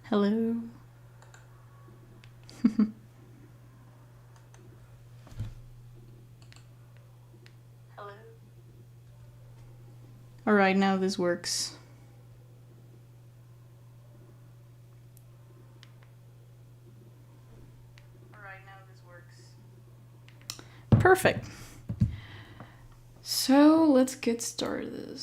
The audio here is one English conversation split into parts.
Hello. Hello. Alright, now this works. Perfect. So let's get started.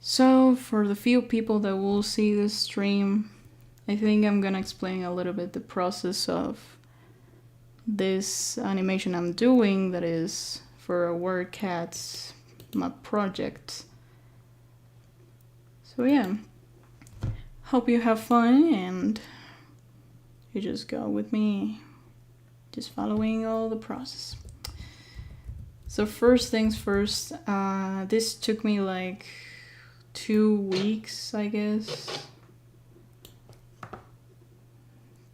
So for the few people that will see this stream, I think I'm gonna explain a little bit the process of this animation I'm doing that is for a Word Cats, my project. So yeah, hope you have fun and you just go with me, just following all the process. So first things first, this took me like 2 weeks, I guess,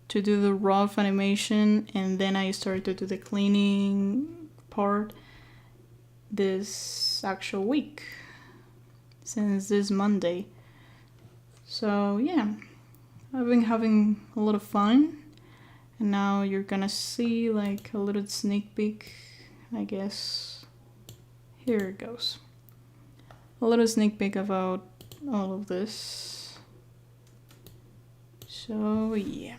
to do the rough animation, and then I started to do the cleaning part this actual week, since this Monday. So yeah, I've been having a lot of fun, and now you're gonna see like a little sneak peek, I guess. Here it goes. A little sneak peek about all of this. So yeah.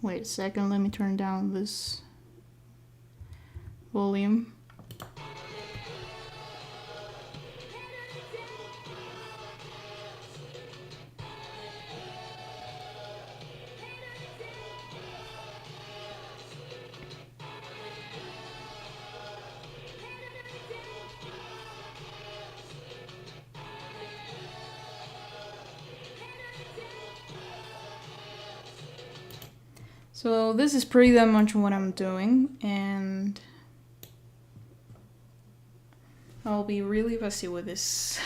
Wait a second, let me turn down this volume. So this is pretty much what I'm doing, and I'll be really fussy with this.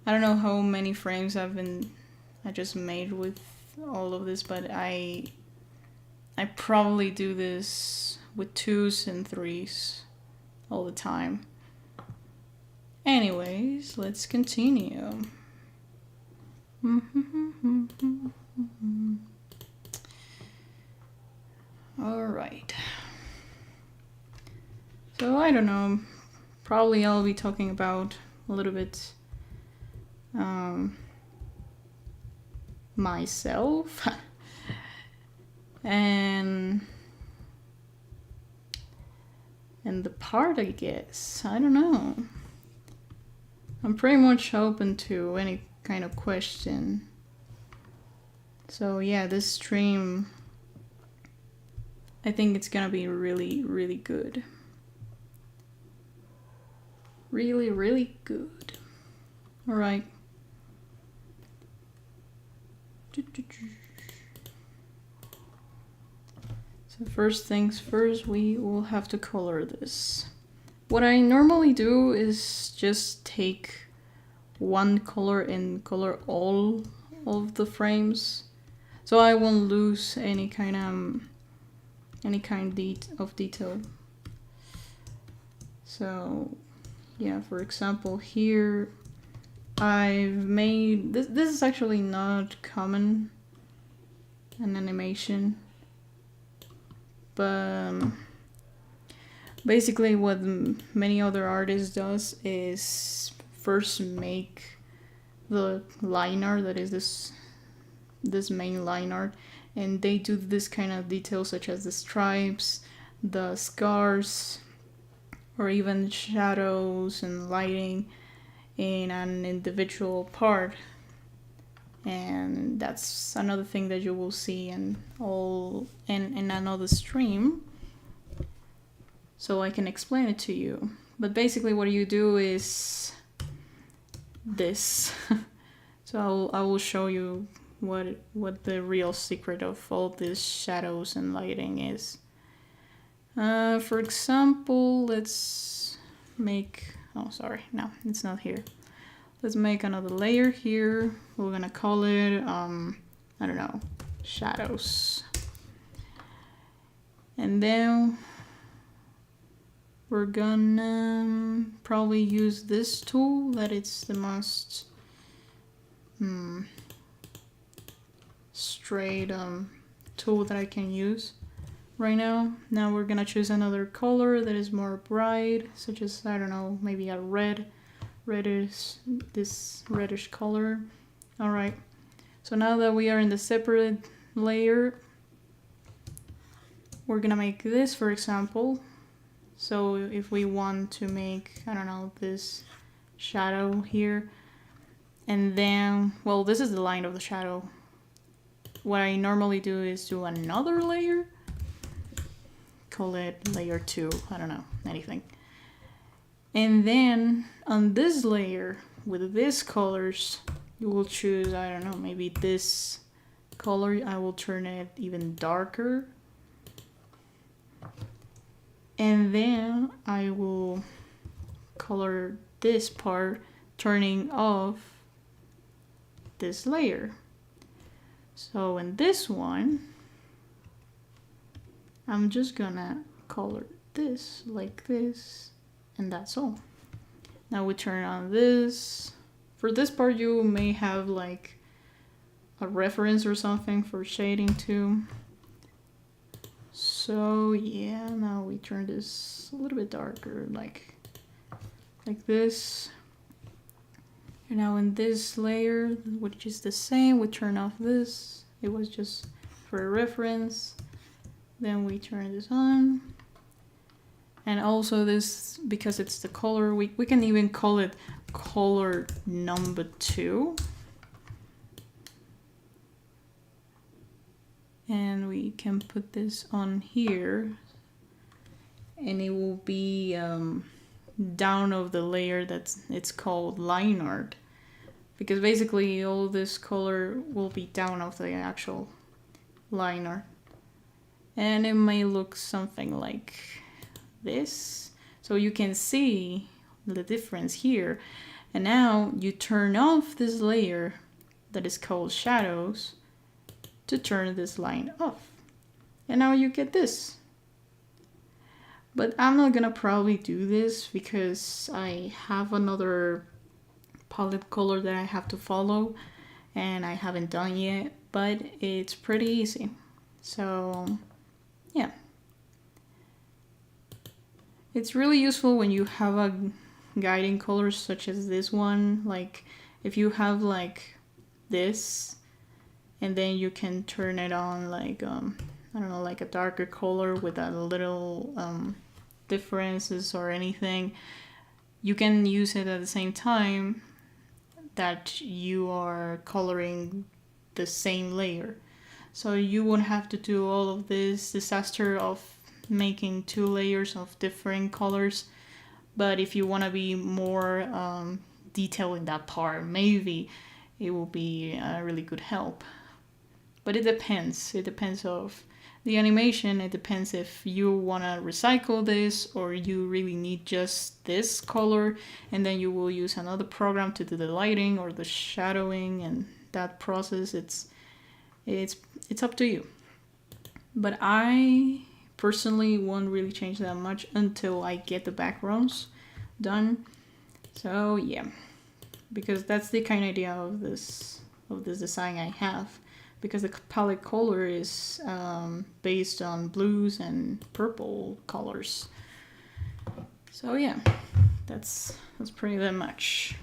I don't know how many frames I just made with all of this, but I probably do this with 2s and 3s all the time. Anyways, let's continue. Alright. So I don't know, probably I'll be talking about a little bit myself and the part, I guess. I don't know. I'm pretty much open to any kind of question. So yeah, this stream, I think it's gonna be really, really good. Really, really good. Alright. So first things first, we will have to color this. What I normally do is just take one color and color all of the frames, so I won't lose any kind of detail. So yeah, for example, here I've made this. This is actually not common in animation, but basically what many other artists does is first make the line art, that is this main line art, and they do this kind of details such as the stripes, the scars, or even shadows and lighting in an individual part. And that's another thing that you will see in another stream, so I can explain it to you. But basically what you do is this. So I will show you what the real secret of all these shadows and lighting is. For example, let's make, oh sorry, no, it's not here. Let's make another layer here. We're gonna call it, I don't know, shadows. And then we're gonna probably use this tool that it's the most straight tool that I can use right now. Now we're gonna choose another color that is more bright, such as, I don't know, maybe a reddish, this reddish color. All right, so now that we are in the separate layer, we're gonna make this, for example. So if we want to make, I don't know, this shadow here, and then, well, this is the line of the shadow. What I normally do is do another layer, call it layer 2, I don't know, anything. And then on this layer with these colors, you will choose, I don't know, maybe this color. I will turn it even darker. And then I will color this part, turning off this layer. So in this one, I'm just gonna color this like this, and that's all. Now we turn on this. For this part, you may have like a reference or something for shading too. So yeah, now we turn this a little bit darker, like this. And now in this layer, which is the same, we turn off this. It was just for a reference. Then we turn this on. And also this, because it's the color, we can even call it color number 2. And we can put this on here. And it will be down of the layer it's called line art. Because basically all this color will be down of the actual line art. And it may look something like this. So you can see the difference here. And now you turn off this layer that is called shadows to turn this line off. And now you get this. But I'm not gonna probably do this because I have another palette color that I have to follow and I haven't done yet, but it's pretty easy. So yeah, it's really useful when you have a guiding color such as this one. Like if you have like this, and then you can turn it on like I don't know, like a darker color with a little differences or anything. You can use it at the same time that you are coloring the same layer. So you won't have to do all of this disaster of making 2 layers of different colors. But if you want to be more detailed in that part, maybe it will be a really good help. But it depends. It depends of the animation. It depends if you want to recycle this or you really need just this color, and then you will use another program to do the lighting or the shadowing and that process. It's up to you. But I personally won't really change that much until I get the backgrounds done. So yeah, because that's the kind of idea of this design I have. Because the palette color is based on blues and purple colors. So yeah, that's pretty that much.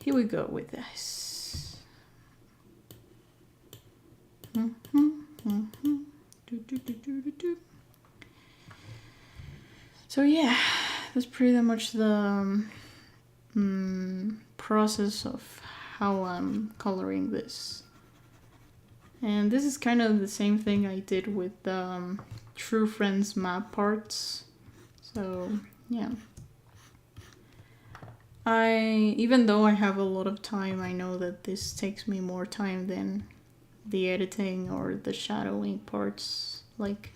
Here we go with this. So yeah, that's pretty much the process of how I'm coloring this. And this is kind of the same thing I did with True Friends map parts. So yeah, even though I have a lot of time, I know that this takes me more time than the editing or the shadowing parts. Like,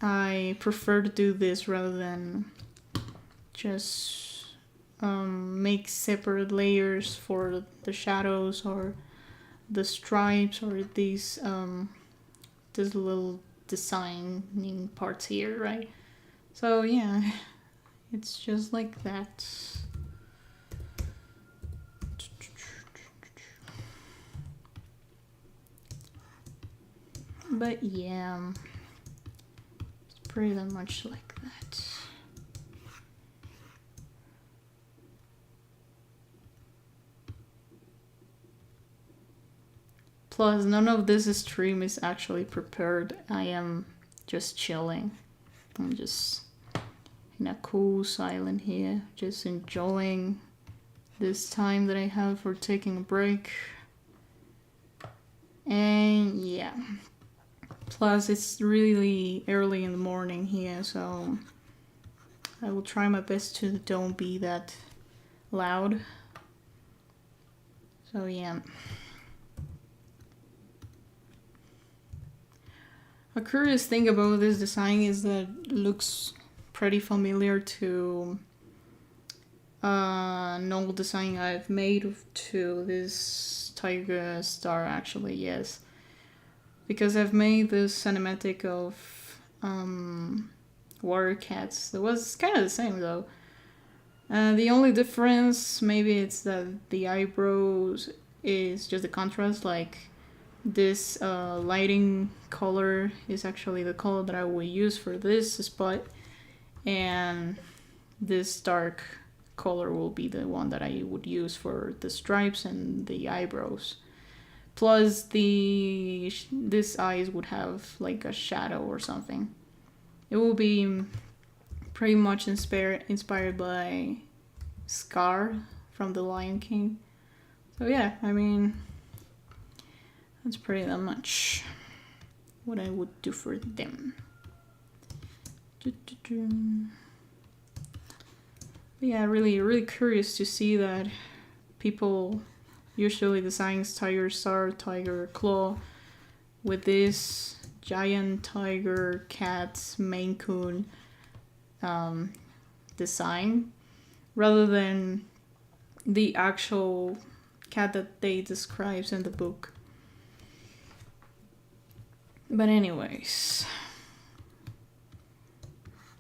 I prefer to do this rather than just make separate layers for the shadows or the stripes or these little designing parts here, right? So yeah, it's just like that. But yeah, it's pretty much like that. Plus, none of this stream is actually prepared. I am just chilling. I'm just in a cool silent here, just enjoying this time that I have for taking a break. And yeah. Plus, it's really early in the morning here, so I will try my best to don't be that loud. So yeah. A curious thing about this design is that it looks pretty familiar to an old design I've made to this tiger star, actually, yes. Because I've made this cinematic of water cats. It was kind of the same though. The only difference maybe it's that the eyebrows is just the contrast, like this lighting color is actually the color that I will use for this spot, and this dark color will be the one that I would use for the stripes and the eyebrows. Plus this eyes would have like a shadow or something. It will be pretty much inspired by Scar from The Lion King. So yeah, I mean, that's pretty much what I would do for them. But yeah, really curious to see that people usually designs tiger star, tiger claw with this giant tiger cat Maine Coon design, rather than the actual cat that they describes in the book. But anyways,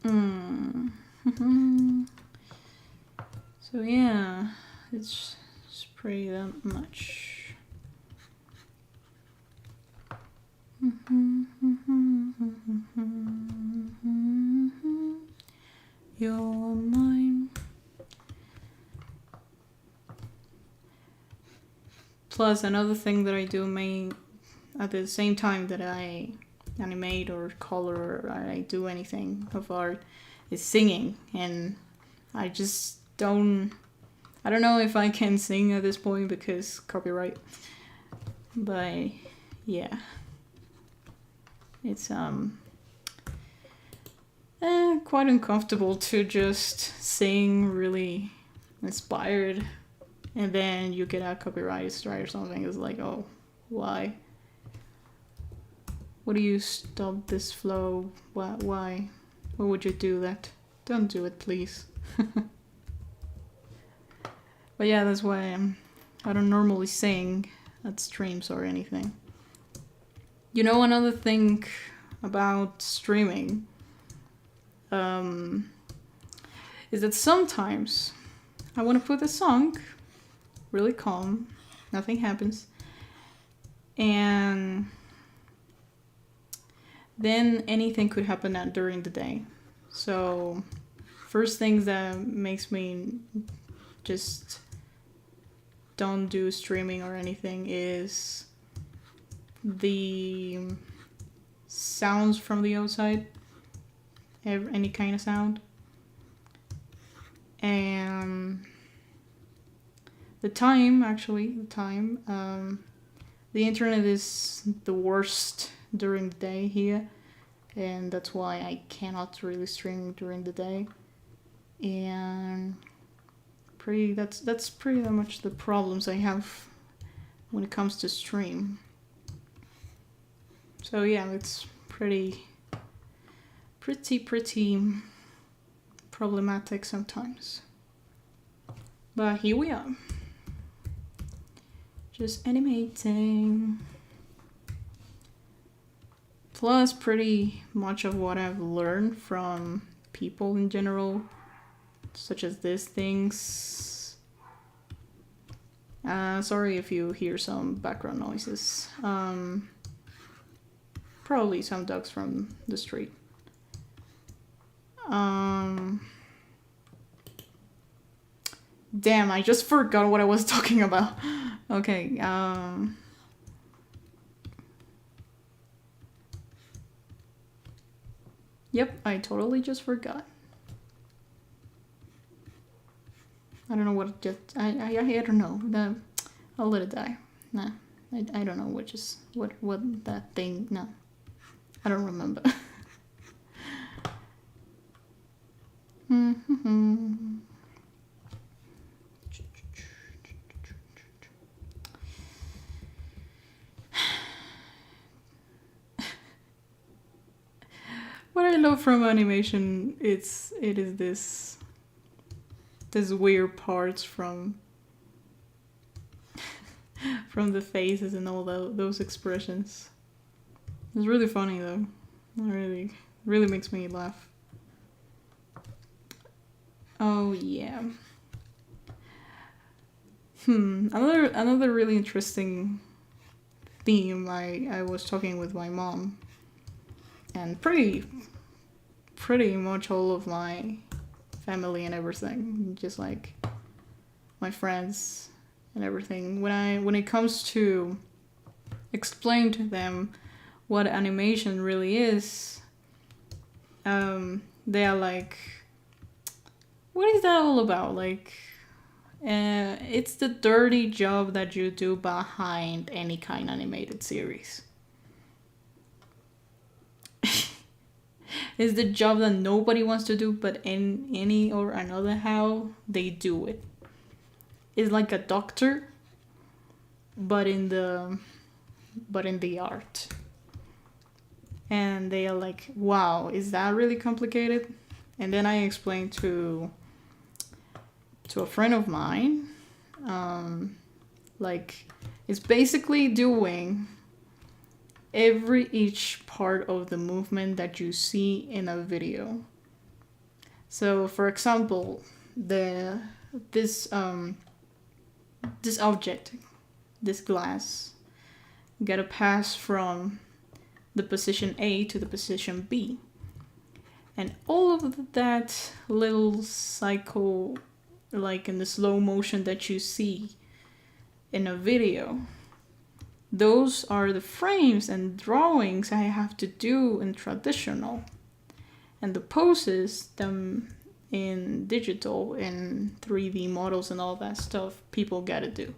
so yeah, it's pretty that much. You're mine. Plus, another thing that I do at the same time that I animate or color or I do anything of art is singing, and I just don't know if I can sing at this point because copyright, but yeah, it's quite uncomfortable to just sing really inspired and then you get a copyright strike or something. It's like, oh, why? What do you stop this flow? Why? Why would you do that? Don't do it, please. But yeah, that's why I don't normally sing at streams or anything. You know, another thing about streaming is that sometimes I want to put a song really calm, nothing happens, and then anything could happen during the day. So first things that makes me just don't do streaming or anything is the sounds from the outside, any kind of sound, and the time. The internet is the worst during the day here, and that's why I cannot really stream during the day, and that's pretty much the problems I have when it comes to stream. So yeah, it's pretty problematic sometimes. But here we are. Just animating. Plus, pretty much of what I've learned from people in general, such as these things. Sorry if you hear some background noises. Probably some dogs from the street. Damn, I just forgot what I was talking about. Okay, yep, I totally just forgot. I don't know what just I don't know. I'll let it die. Nah, I don't know what that thing. No, I don't remember. What I love from animation, it is this weird parts from the faces and all those expressions. It's really funny though. It really makes me laugh. Oh yeah. Another really interesting theme. I was talking with my mom, and pretty much all of my family and everything, just like my friends and everything. When it comes to explain to them what animation really is, they are like, what is that all about? Like, it's the dirty job that you do behind any kind of animated series. It's the job that nobody wants to do, but in any or another how they do it. It's like a doctor, but in the art. And they are like, wow, is that really complicated? And then I explained to a friend of mine, like, it's basically doing each part of the movement that you see in a video. So for example, this object, this glass, gotta pass from the position A to the position B. And all of that little cycle, like in the slow motion that you see in a video, those are the frames and drawings I have to do in traditional. And the poses, them in digital, in 3D models and all that stuff, people gotta do.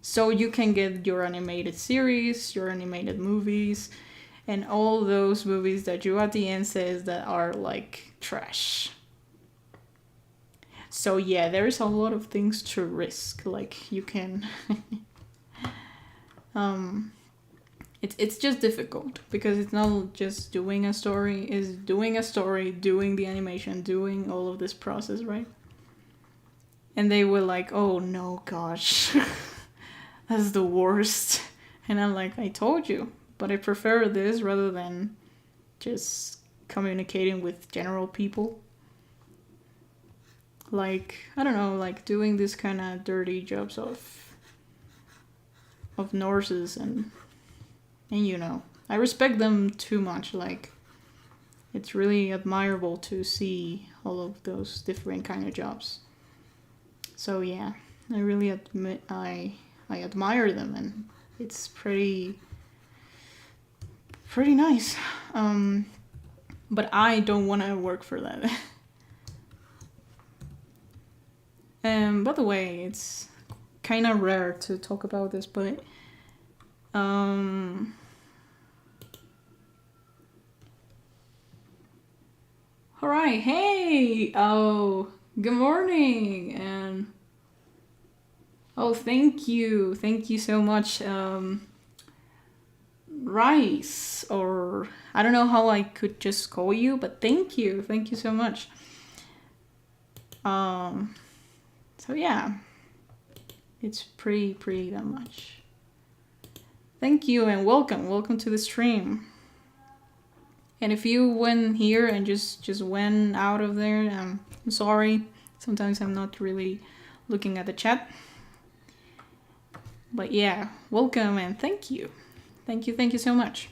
So you can get your animated series, your animated movies, and all those movies that you at the end says that are like trash. So yeah, there's a lot of things to risk. Like you can it's just difficult because it's not just doing a story, it's doing a story, doing the animation, doing all of this process, right? And they were like, oh no, gosh, that's the worst. And I'm like, I told you, but I prefer this rather than just communicating with general people. Like, I don't know, like doing this kind of dirty jobs of nurses and you know, I respect them too much. Like, it's really admirable to see all of those different kind of jobs. So yeah, I really I admire them, and it's pretty nice. But I don't want to work for that. And by the way, it's kind of rare to talk about this, but all right, hey, oh, good morning, and oh, thank you so much, Rice, or I don't know how I could just call you, but thank you so much. Um, so yeah, it's pretty that much. Thank you and welcome to the stream. And if you went here and just went out of there, I'm sorry. Sometimes I'm not really looking at the chat. But yeah, welcome and thank you. Thank you so much.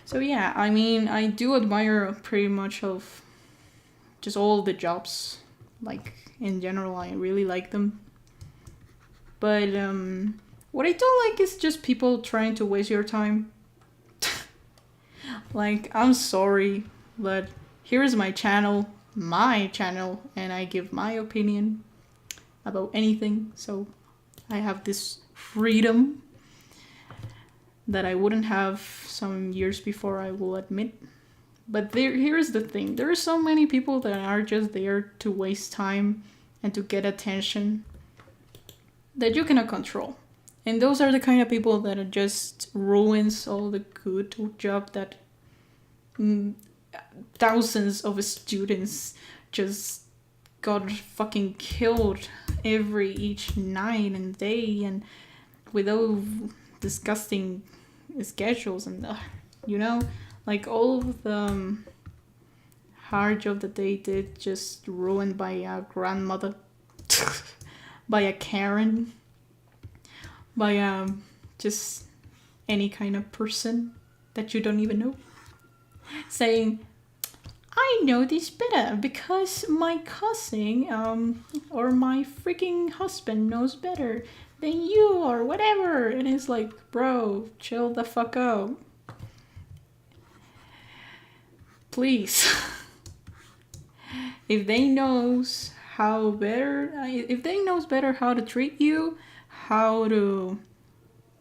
So yeah, I mean, I do admire pretty much of just all the jobs. Like in general, I really like them. But what I don't like is just people trying to waste your time. Like, I'm sorry, but here is my channel, and I give my opinion about anything. So I have this freedom that I wouldn't have some years before, I will admit. But here's the thing. There are so many people that are just there to waste time and to get attention that you cannot control. And those are the kind of people that just ruins all the good job that thousands of students just got fucking killed each night and day, and with those disgusting schedules and like all of the hard job that they did just ruined by a grandmother, by a Karen, by just any kind of person that you don't even know, saying, I know this better because my cousin or my freaking husband knows better than you or whatever. And it's like, bro, chill the fuck out. Please. If they knows better how to treat you, how to,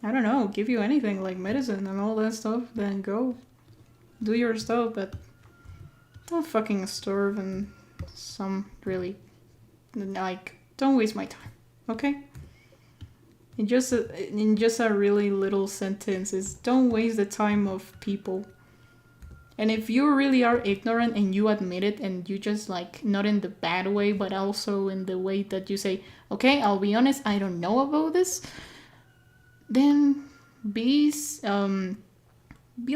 I don't know, give you anything like medicine and all that stuff, then go do your stuff, but don't fucking starve and some really, like, don't waste my time, okay? In just a really little sentence is, don't waste the time of people. And if you really are ignorant and you admit it, and you just, like, not in the bad way, but also in the way that you say, okay, I'll be honest, I don't know about this, then be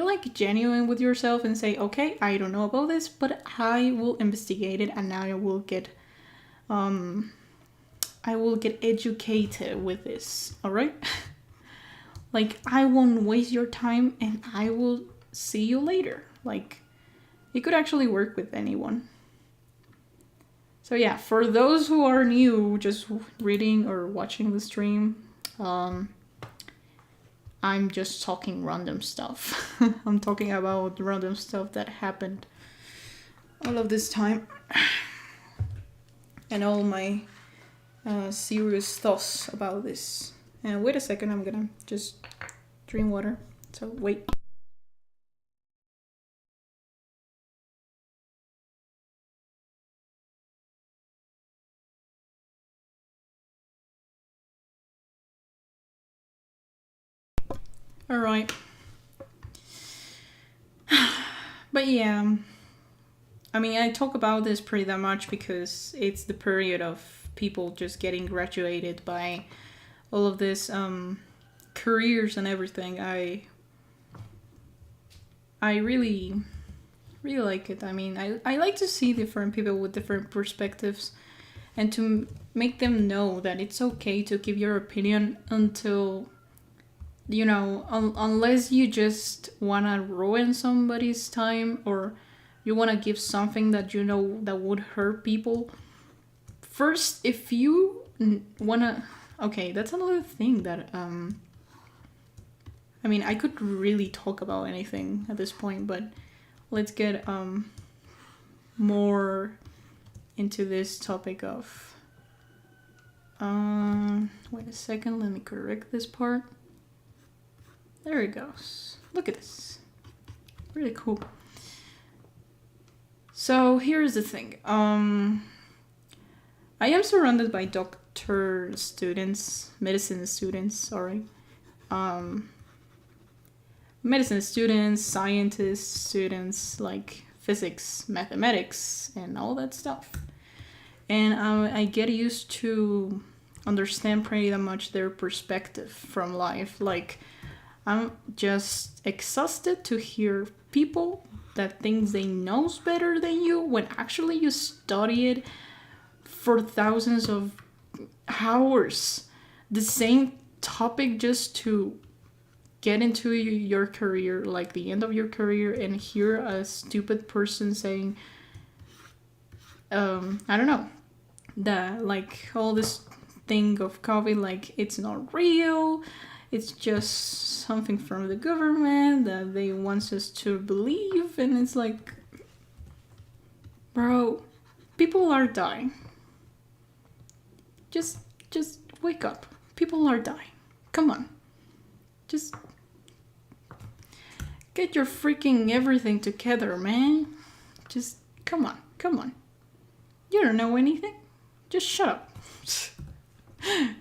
like genuine with yourself and say, okay, I don't know about this, but I will investigate it and I will get educated with this, all right? Like, I won't waste your time and I will see you later. Like, it could actually work with anyone. So yeah, for those who are new, just reading or watching the stream, I'm just talking random stuff. I'm talking about random stuff that happened all of this time. And all my serious thoughts about this. And wait a second, I'm gonna just drink water. So wait. All right. But yeah, I mean, I talk about this pretty that much because it's the period of people just getting graduated by all of this careers and everything. I really like it. I mean, I like to see different people with different perspectives and to make them know that it's okay to give your opinion until, unless you just want to ruin somebody's time or you want to give something that that would hurt people. First, if you want to, okay, that's another thing that I mean, I could really talk about anything at this point, but let's get more into this topic of wait a second, let me correct this part. There it goes. Look at this. Really cool. So here's the thing. I am surrounded by medicine students, medicine students, scientist students, like physics, mathematics, and all that stuff. And I get used to understand pretty much their perspective from life. Like, I'm just exhausted to hear people that think they knows better than you when actually you study it for thousands of hours. The same topic just to get into your career, like the end of your career, and hear a stupid person saying, I don't know, that like all this thing of COVID, like it's not real, it's just something from the government that they want us to believe. And it's like, bro, people are dying. Just wake up. People are dying. Come on. Just get your freaking everything together, man. Just come on. You don't know anything. Just shut up.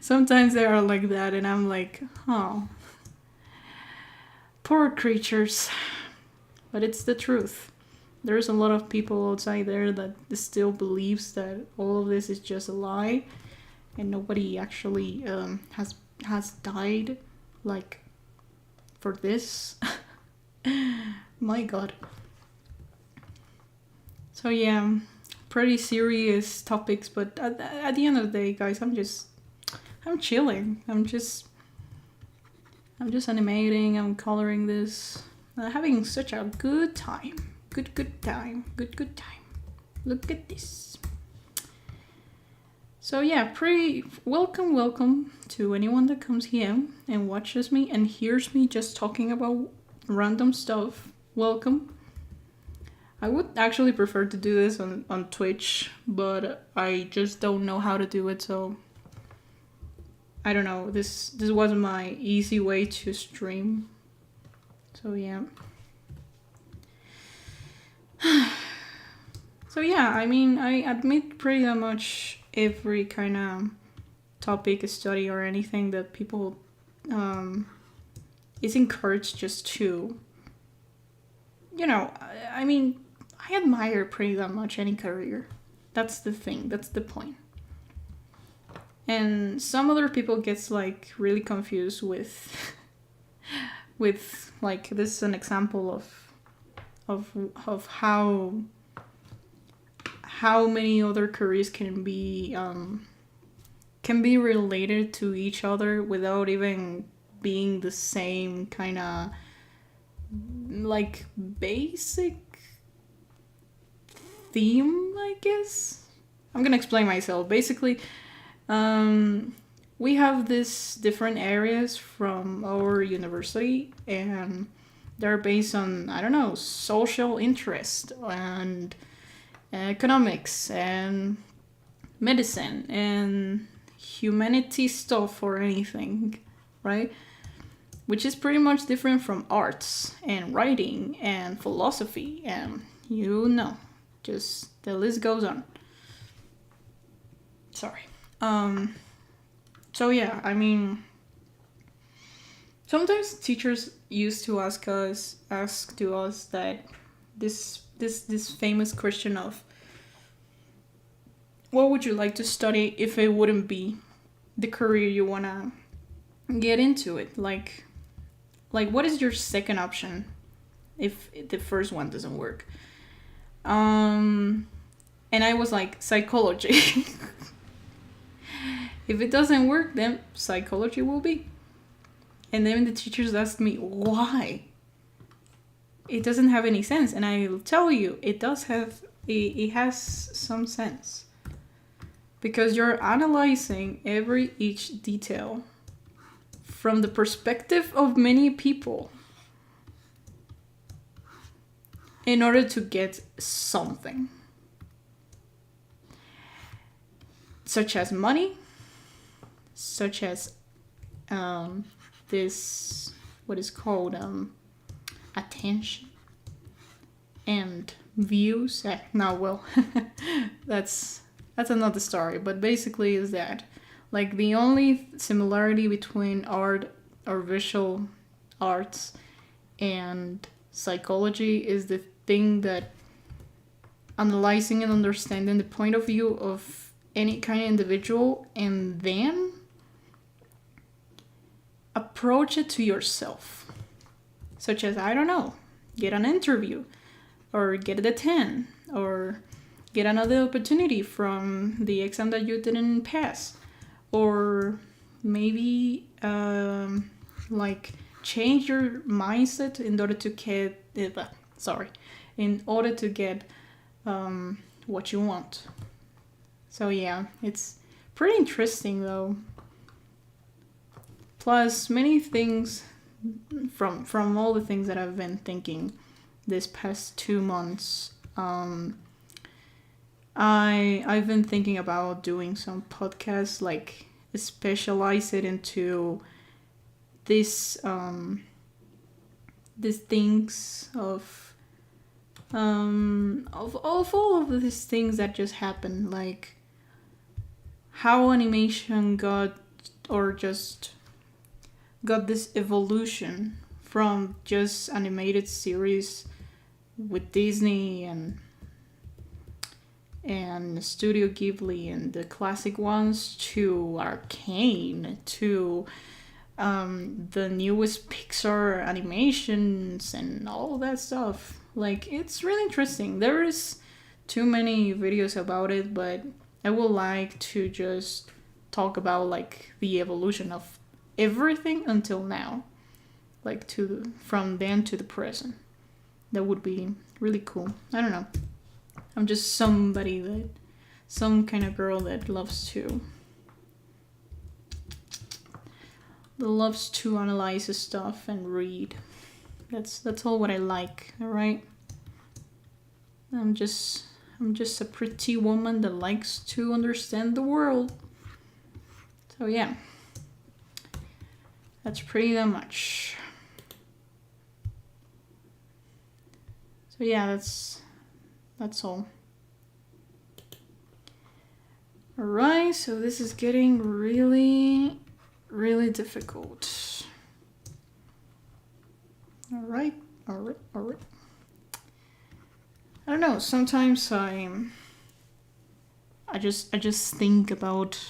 Sometimes they are like that, and I'm like, oh, poor creatures. But it's the truth. There's a lot of people outside there that still believes that all of this is just a lie, and nobody actually has died, like, for this. My God. So yeah, pretty serious topics, but at the end of the day, guys, I'm chilling. I'm just animating. I'm coloring this. Having such a good time. Good time. Good time. Look at this. So yeah, pretty welcome to anyone that comes here and watches me and hears me just talking about random stuff. Welcome. I would actually prefer to do this on Twitch, but I just don't know how to do it, so I don't know. This wasn't my easy way to stream. So yeah. So yeah, I mean, I admit pretty much every kind of topic, study, or anything that people is encouraged just to, you know, I mean, I admire pretty much any career. That's the thing. That's the point. And some other people gets like really confused with like, this is an example of how many other careers can be related to each other without even being the same kind of like basic theme, I guess. I'm gonna explain myself. Basically, we have these different areas from our university, and they're based on, I don't know, social interest and economics and medicine and humanity stuff or anything, right? Which is pretty much different from arts and writing and philosophy, and just the list goes on. Sorry. So yeah, I mean, sometimes teachers used to ask to us that this famous question of, what would you like to study if it wouldn't be the career you wanna get into it? Like what is your second option if the first one doesn't work? And I was like, psychology. If it doesn't work, then psychology will be. And then the teachers asked me why. It doesn't have any sense, and I'll tell you, it has some sense, because you're analyzing each detail from the perspective of many people in order to get something, such as money, such as this, what is called attention and views. That's another story, but basically is that, like, the only similarity between art or visual arts and psychology is the thing that analyzing and understanding the point of view of any kind of individual, and then approach it to yourself. Such as, I don't know, get an interview, or get a 10, or get another opportunity from the exam that you didn't pass, or maybe like change your mindset in order to get in order to get what you want. So yeah, it's pretty interesting though. Plus, many things from all the things that I've been thinking this past 2 months. I've been thinking about doing some podcasts, like specialize it into this these things of all of these things that just happened, like how animation got, or just got this evolution from just animated series with Disney and Studio Ghibli and the classic ones, to Arcane, to the newest Pixar animations and all that stuff. Like, it's really interesting. There is too many videos about it, but I would like to just talk about like the evolution of everything until now, like from then to the present. That would be really cool. I don't know. I'm just some kind of girl that loves to analyze stuff and read. That's all what I like. All right. I'm just a pretty woman that likes to understand the world. So yeah, that's pretty damn much. So yeah, that's all. Alright, so this is getting really, really difficult. Alright. I don't know, sometimes I just think about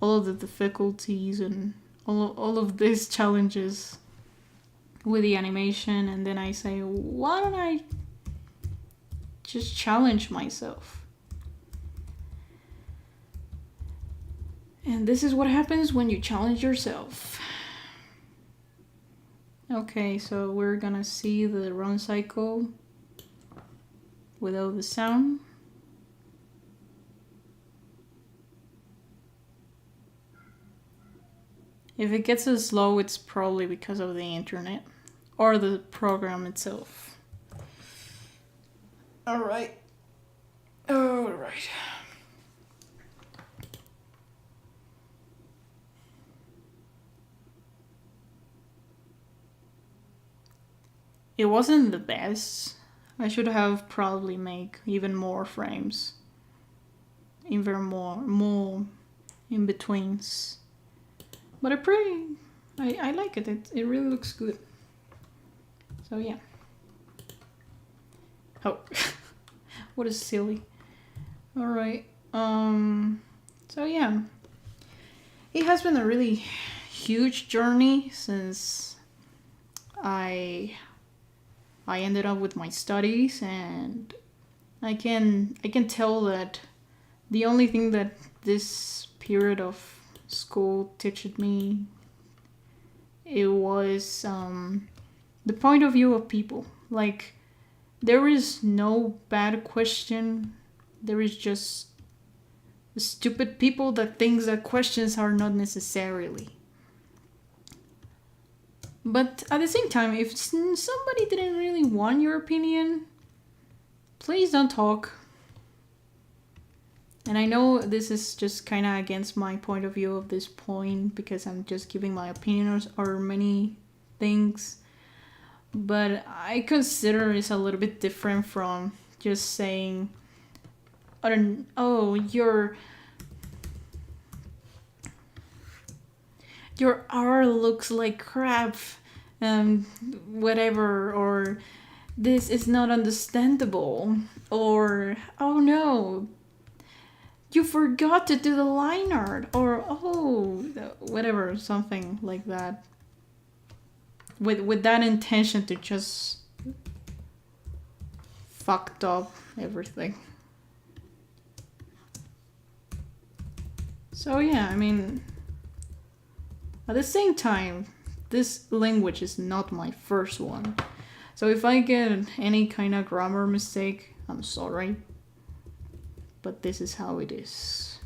all of the difficulties and all of these challenges with the animation, and then I say, why don't I just challenge myself? And this is what happens when you challenge yourself. Okay, so we're gonna see the run cycle without the sound. If it gets as slow, it's probably because of the internet or the program itself. Alright. It wasn't the best. I should have probably make even more frames. Even more in betweens. But I like it. It really looks good. So yeah. Oh, what a silly. Alright. So yeah. It has been a really huge journey since I ended up with my studies, and I can tell that the only thing that this period of school teached me, it was the point of view of people. Like, there is no bad question. There is just stupid people that thinks that questions are not necessarily. But at the same time, if somebody didn't really want your opinion, please don't talk. And I know this is just kind of against my point of view of this point, because I'm just giving my opinion or many things. But I consider it's a little bit different from just saying, your art looks like crap, whatever, or this is not understandable, or oh no, you forgot to do the line art, or oh, whatever, something like that. With that intention to just fucked up everything. So yeah, I mean, at the same time, this language is not my first one. So if I get any kind of grammar mistake, I'm sorry. But this is how it is.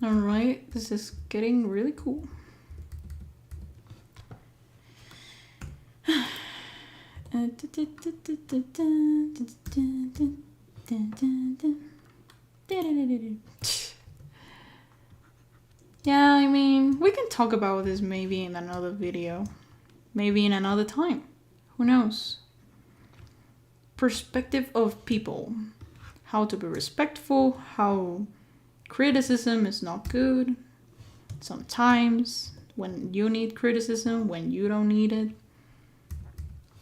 Alright, this is getting really cool. Yeah, I mean, we can talk about this maybe in another video. Maybe in another time. Who knows? Perspective of people. How to be respectful, how criticism is not good. Sometimes when you need criticism, when you don't need it.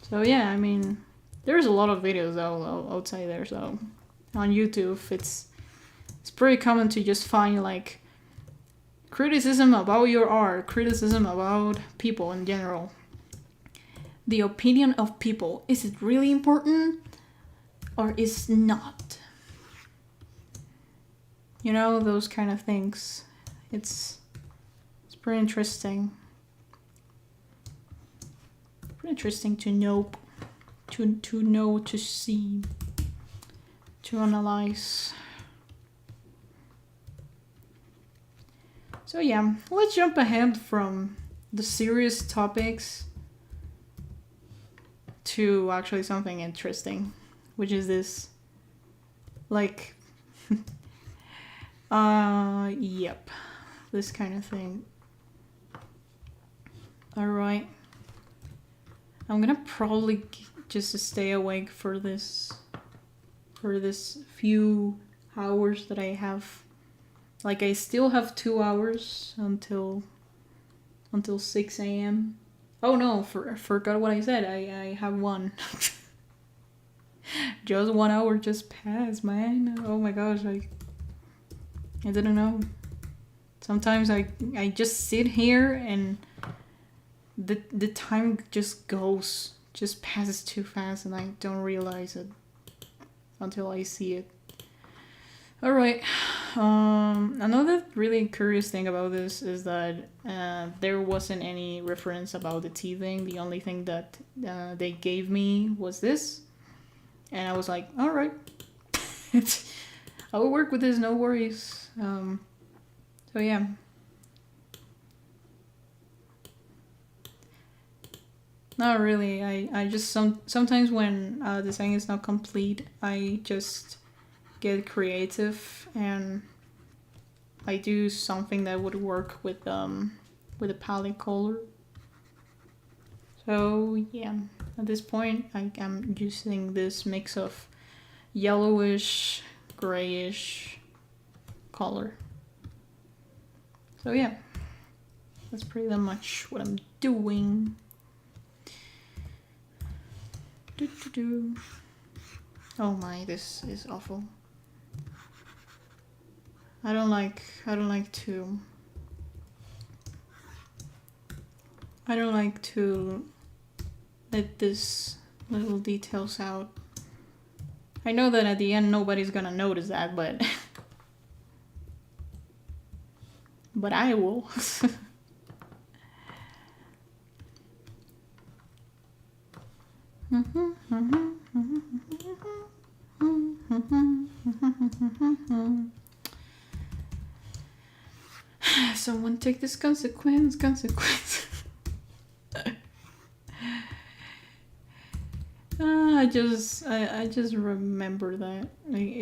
So yeah, I mean, there's a lot of videos outside there, so on YouTube it's pretty common to just find like criticism about your art, criticism about people in general. The opinion of people, is it really important or is not? You know, those kind of things. It's pretty interesting. Pretty interesting to know, to see, to analyze. So yeah, let's jump ahead from the serious topics to actually something interesting, which is this, like, yep, this kind of thing. Alright. I'm gonna probably just stay awake for this few hours that I have. Like, I still have 2 hours until 6 a.m. Oh no, forgot what I said. I have one. Just 1 hour just passed, man. Oh my gosh, I didn't know. Sometimes I just sit here and the time just passes too fast and I don't realize it until I see it. Alright, another really curious thing about this is that there wasn't any reference about the tea thing. The only thing that they gave me was this. And I was like, alright, I will work with this, no worries. So yeah. Not really, I just sometimes when the thing is not complete, I just get creative and I do something that would work with a palette color. So yeah, at this point I'm using this mix of yellowish, grayish color. So yeah, that's pretty much what I'm doing. Oh my, this is awful. I don't like to let this little details out. I know that at the end nobody's gonna notice that, but but I will. Someone take this consequence. I just remember that. Like,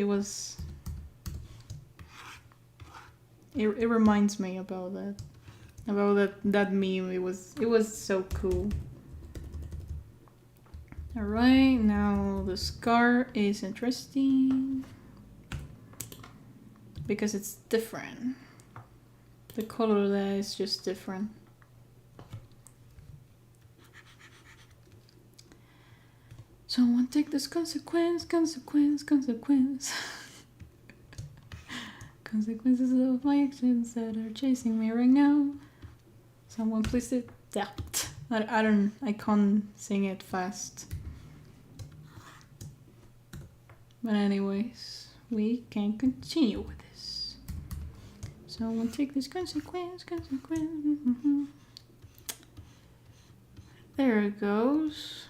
it reminds me about that meme. It was so cool. Alright, now the scar is interesting because it's different. The color there is just different. Someone take this consequence. Consequences of my actions that are chasing me right now. Someone please it. Yeah. I can't sing it fast. But anyways, we can continue with this. Someone take this consequence. There it goes.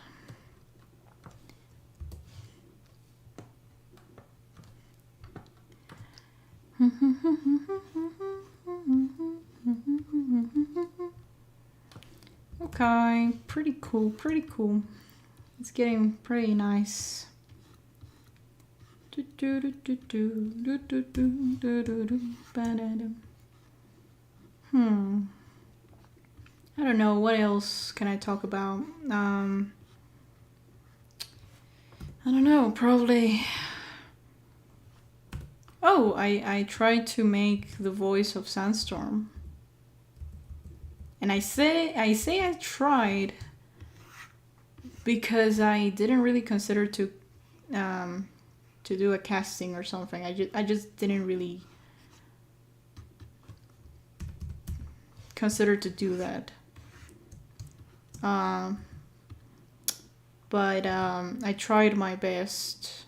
Okay, pretty cool. It's getting pretty nice. I don't know, what else can I talk about? I don't know, probably... Oh, I tried to make the voice of Sandstorm. And I say I tried because I didn't really consider to do a casting or something. I just didn't really consider to do that. But I tried my best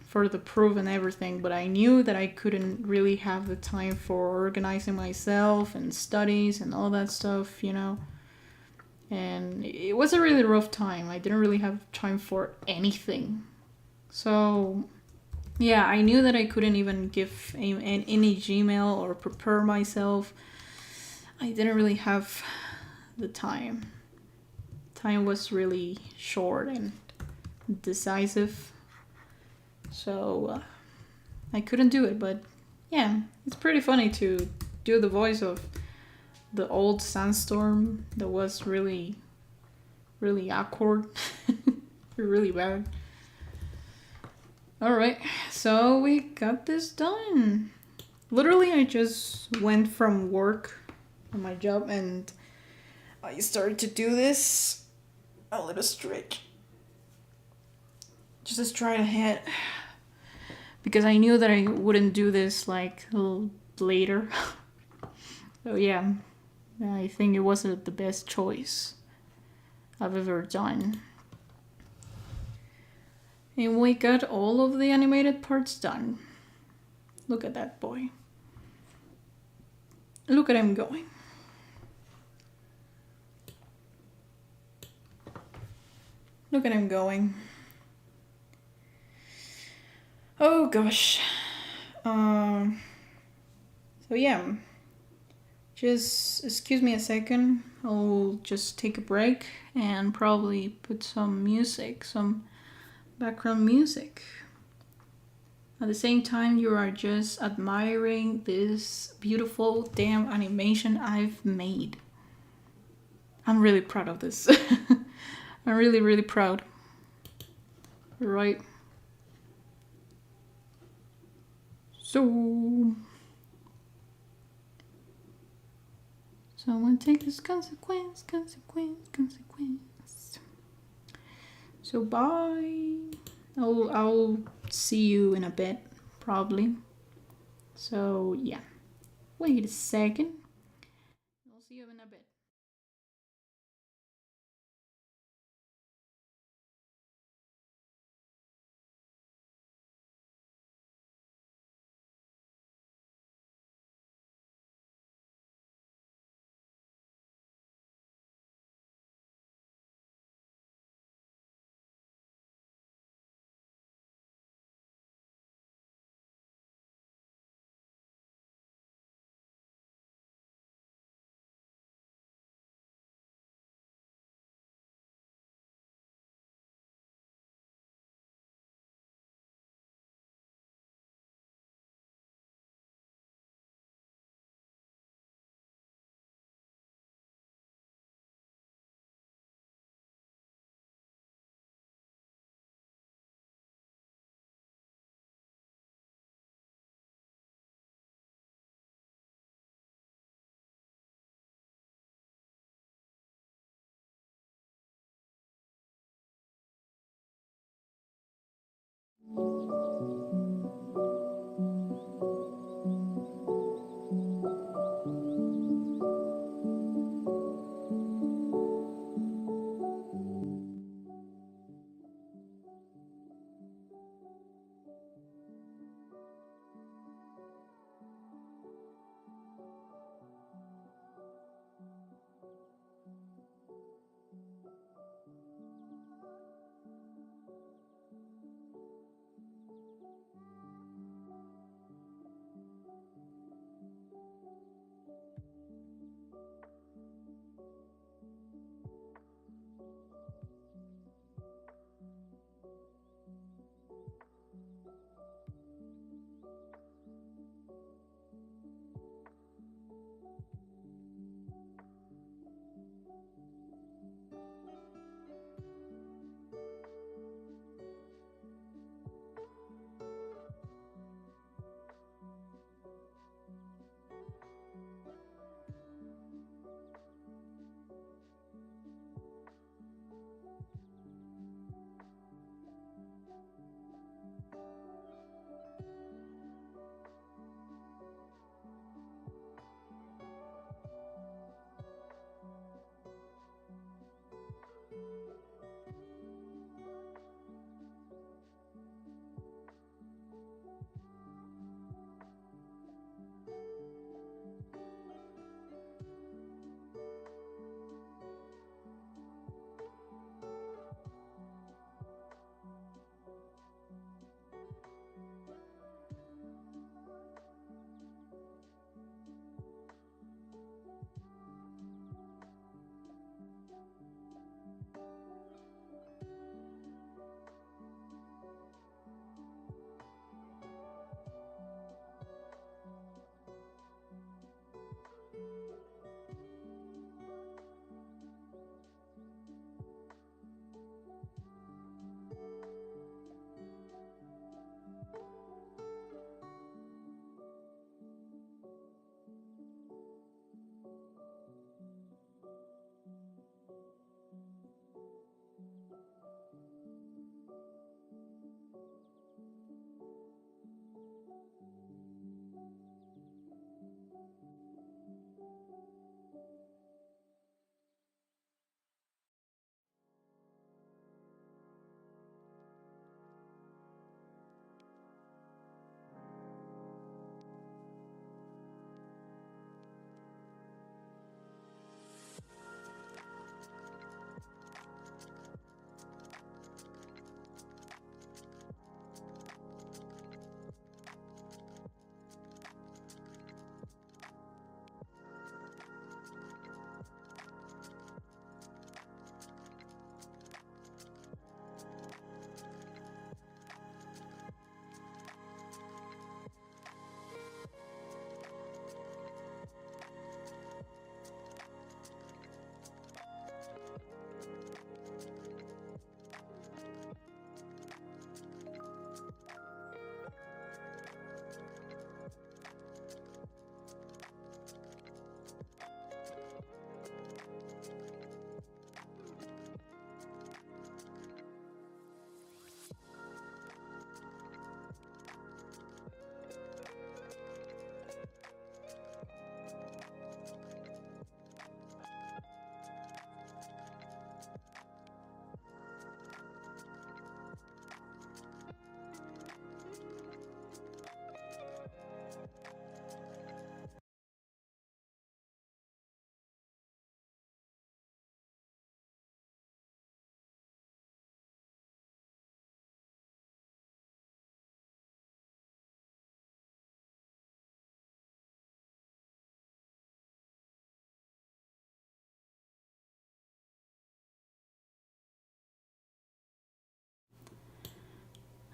for the proof and everything, but I knew that I couldn't really have the time for organizing myself and studies and all that stuff, you know. And it was a really rough time. I didn't really have time for anything. So, yeah, I knew that I couldn't even give any Gmail or prepare myself. I didn't really have the time. Time was really short and decisive. So I couldn't do it, but yeah, it's pretty funny to do the voice of the old Sandstorm that was really, really awkward. Really bad. Alright, so we got this done. Literally, I just went from work on my job and I started to do this a little straight. Just straight ahead. Because I knew that I wouldn't do this like a little later. So yeah, I think it wasn't the best choice I've ever done. And we got all of the animated parts done. Look at that boy. Look at him going. Look at him going. Oh gosh. So yeah. Just excuse me a second. I'll just take a break and probably put some music, some background music. At the same time, you are just admiring this beautiful damn animation I've made. I'm really proud of this. I'm really, really proud. Right. So, someone take this consequence. So bye. I'll see you in a bit, probably. So yeah. Wait a second. I'll see you in a bit.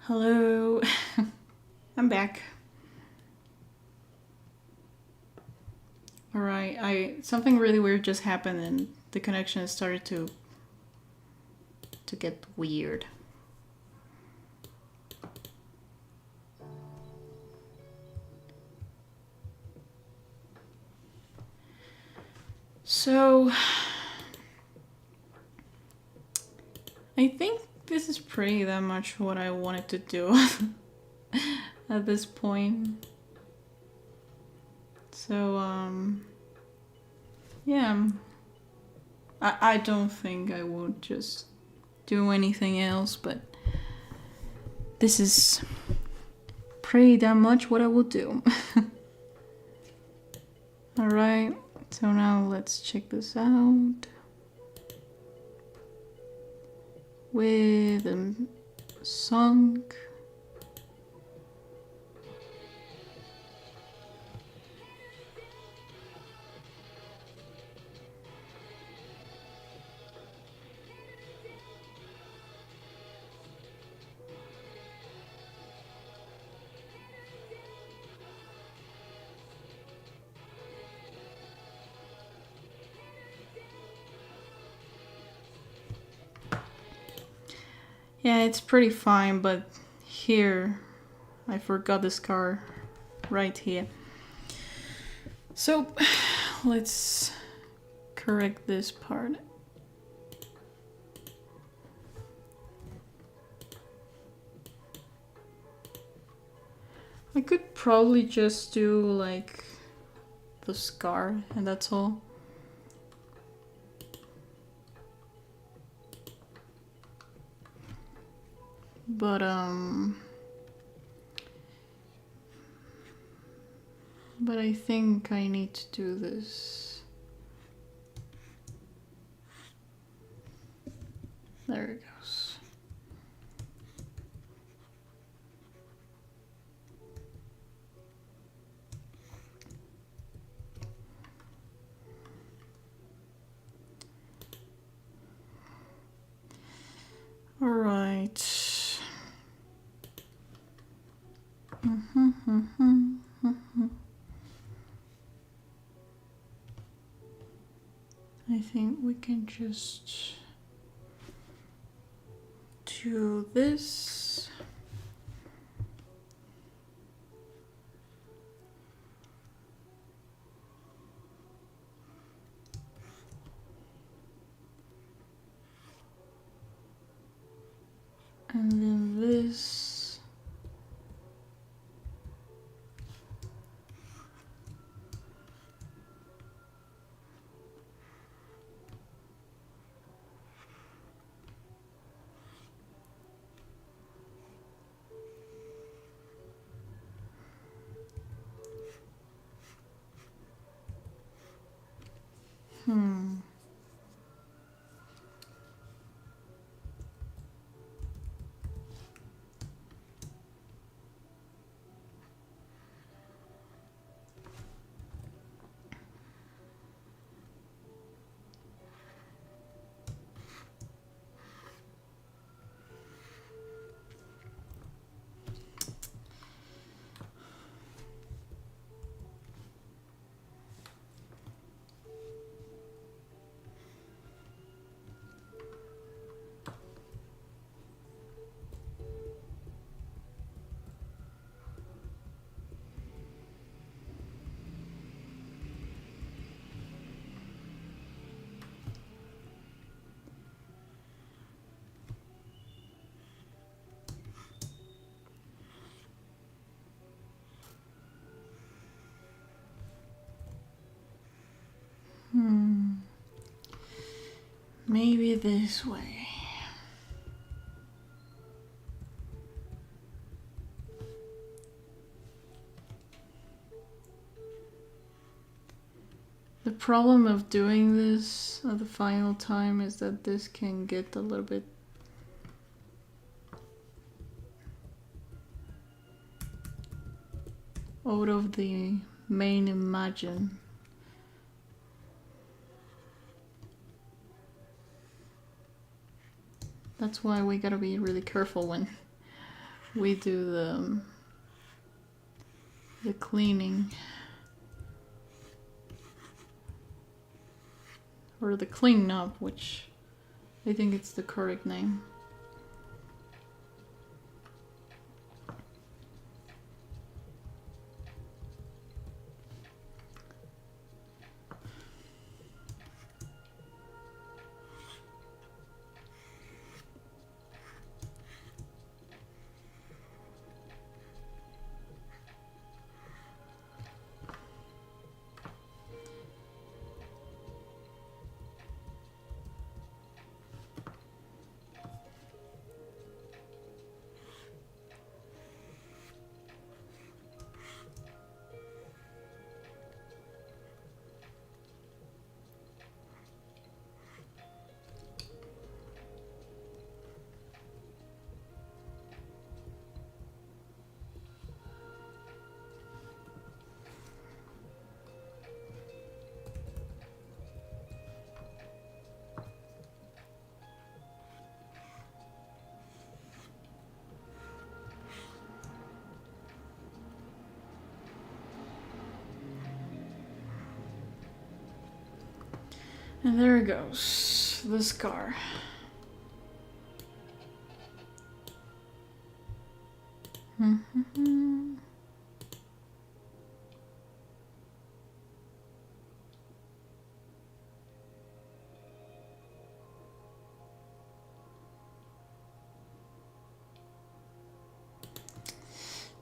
Hello. I'm back. Alright, something really weird just happened and the connection started to get weird. So I think this is pretty that much what I wanted to do at this point. So yeah, I don't think I would just do anything else, but this is pretty damn much what I will do. Alright, so now let's check this out with a song. Yeah, it's pretty fine, but here, I forgot this car right here. So, let's correct this part. I could probably just do like the scar and that's all. But I think I need to do this. There it goes. All right. I think we can just do this. And then this. Maybe this way. The problem of doing this at the final time is that this can get a little bit out of the main imagine. That's why we gotta be really careful when we do the cleaning. Or the clean up, which I think it's the correct name. And there it goes, the scar.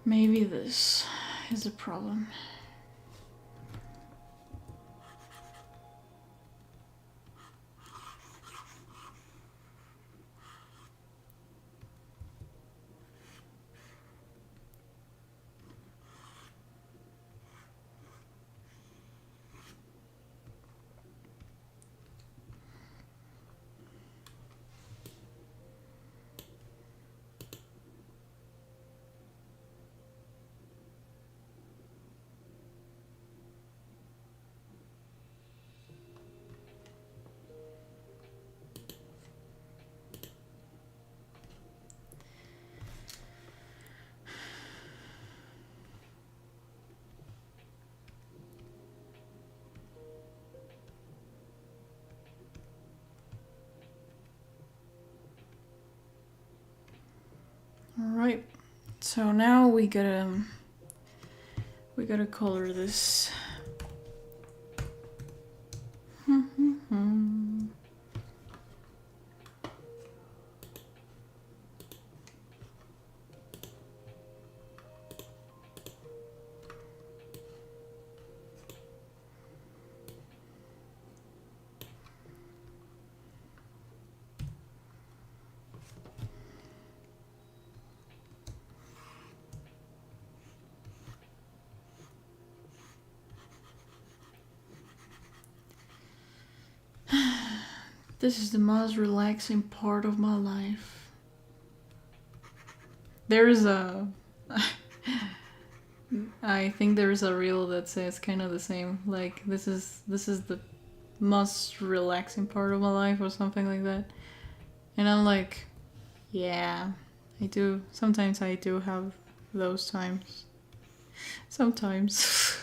Maybe this is a problem. Alright, so now we gotta color this. This is the most relaxing part of my life. There's a... I think there's a reel that says kind of the same. Like, this is the most relaxing part of my life or something like that. And I'm like, yeah, I do. Sometimes I do have those times. Sometimes.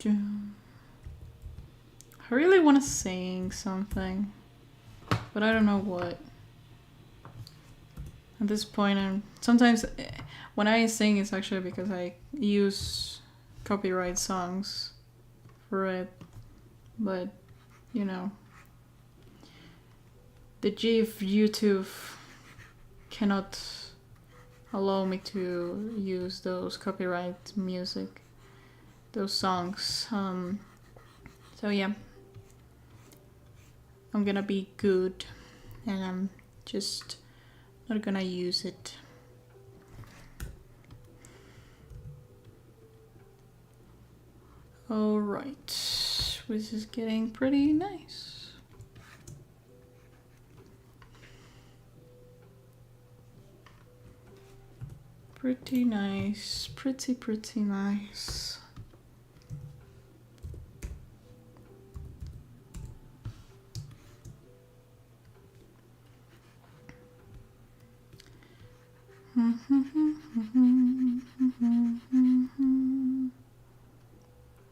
I really want to sing something, but I don't know what. At this point, sometimes when I sing, it's actually because I use copyright songs for it, but you know, the GIF YouTube cannot allow me to use those copyright music, those songs. So yeah, I'm gonna be good, and I'm just not gonna use it. Alright, this is getting pretty nice. Pretty nice, pretty nice.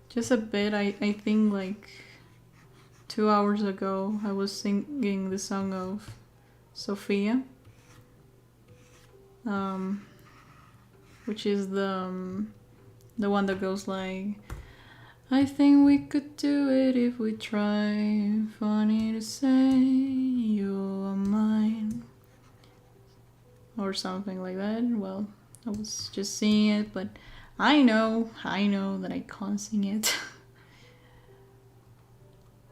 Just a bit, I think like 2 hours ago I was singing the song of Sophia, which is the one that goes like, I think we could do it if we try, funny to say you're mine, or something like that. Well, I was just singing it, but I know that I can't sing it.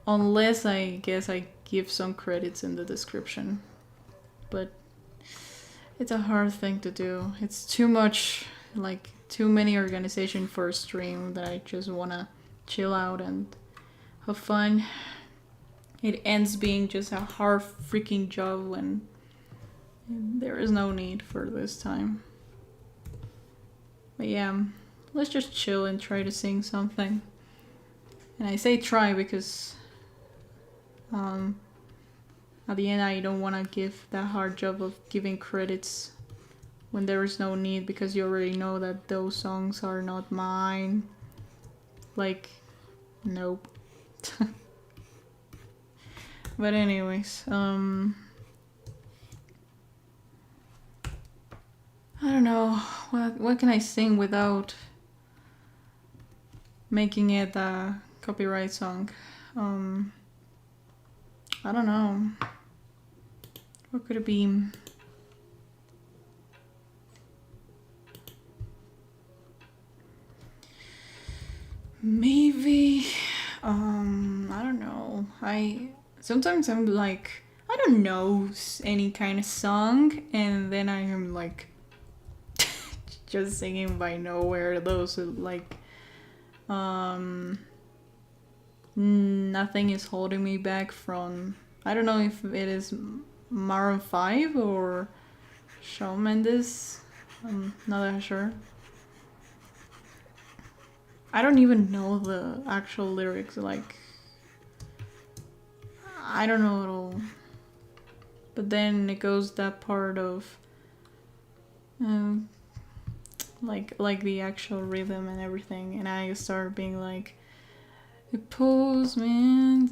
Unless I guess I give some credits in the description. But it's a hard thing to do. It's too much, like too many organization for a stream that I just wanna chill out and have fun. It ends being just a hard freaking job when there is no need for this time. But yeah, let's just chill and try to sing something. And I say try because at the end I don't want to give that hard job of giving credits when there is no need, because you already know that those songs are not mine. Like, nope. But anyways, I don't know, what can I sing without making it a copyright song? I don't know. What could it be? Maybe, I don't know. Sometimes I'm like, I don't know any kind of song, and then I am like just singing by nowhere. Those like, nothing is holding me back from. I don't know if it is Maroon 5 or Shawn Mendes. I'm not that sure. I don't even know the actual lyrics. Like, I don't know at all. But then it goes that part of like the actual rhythm and everything, and I start being like, it pulls me in.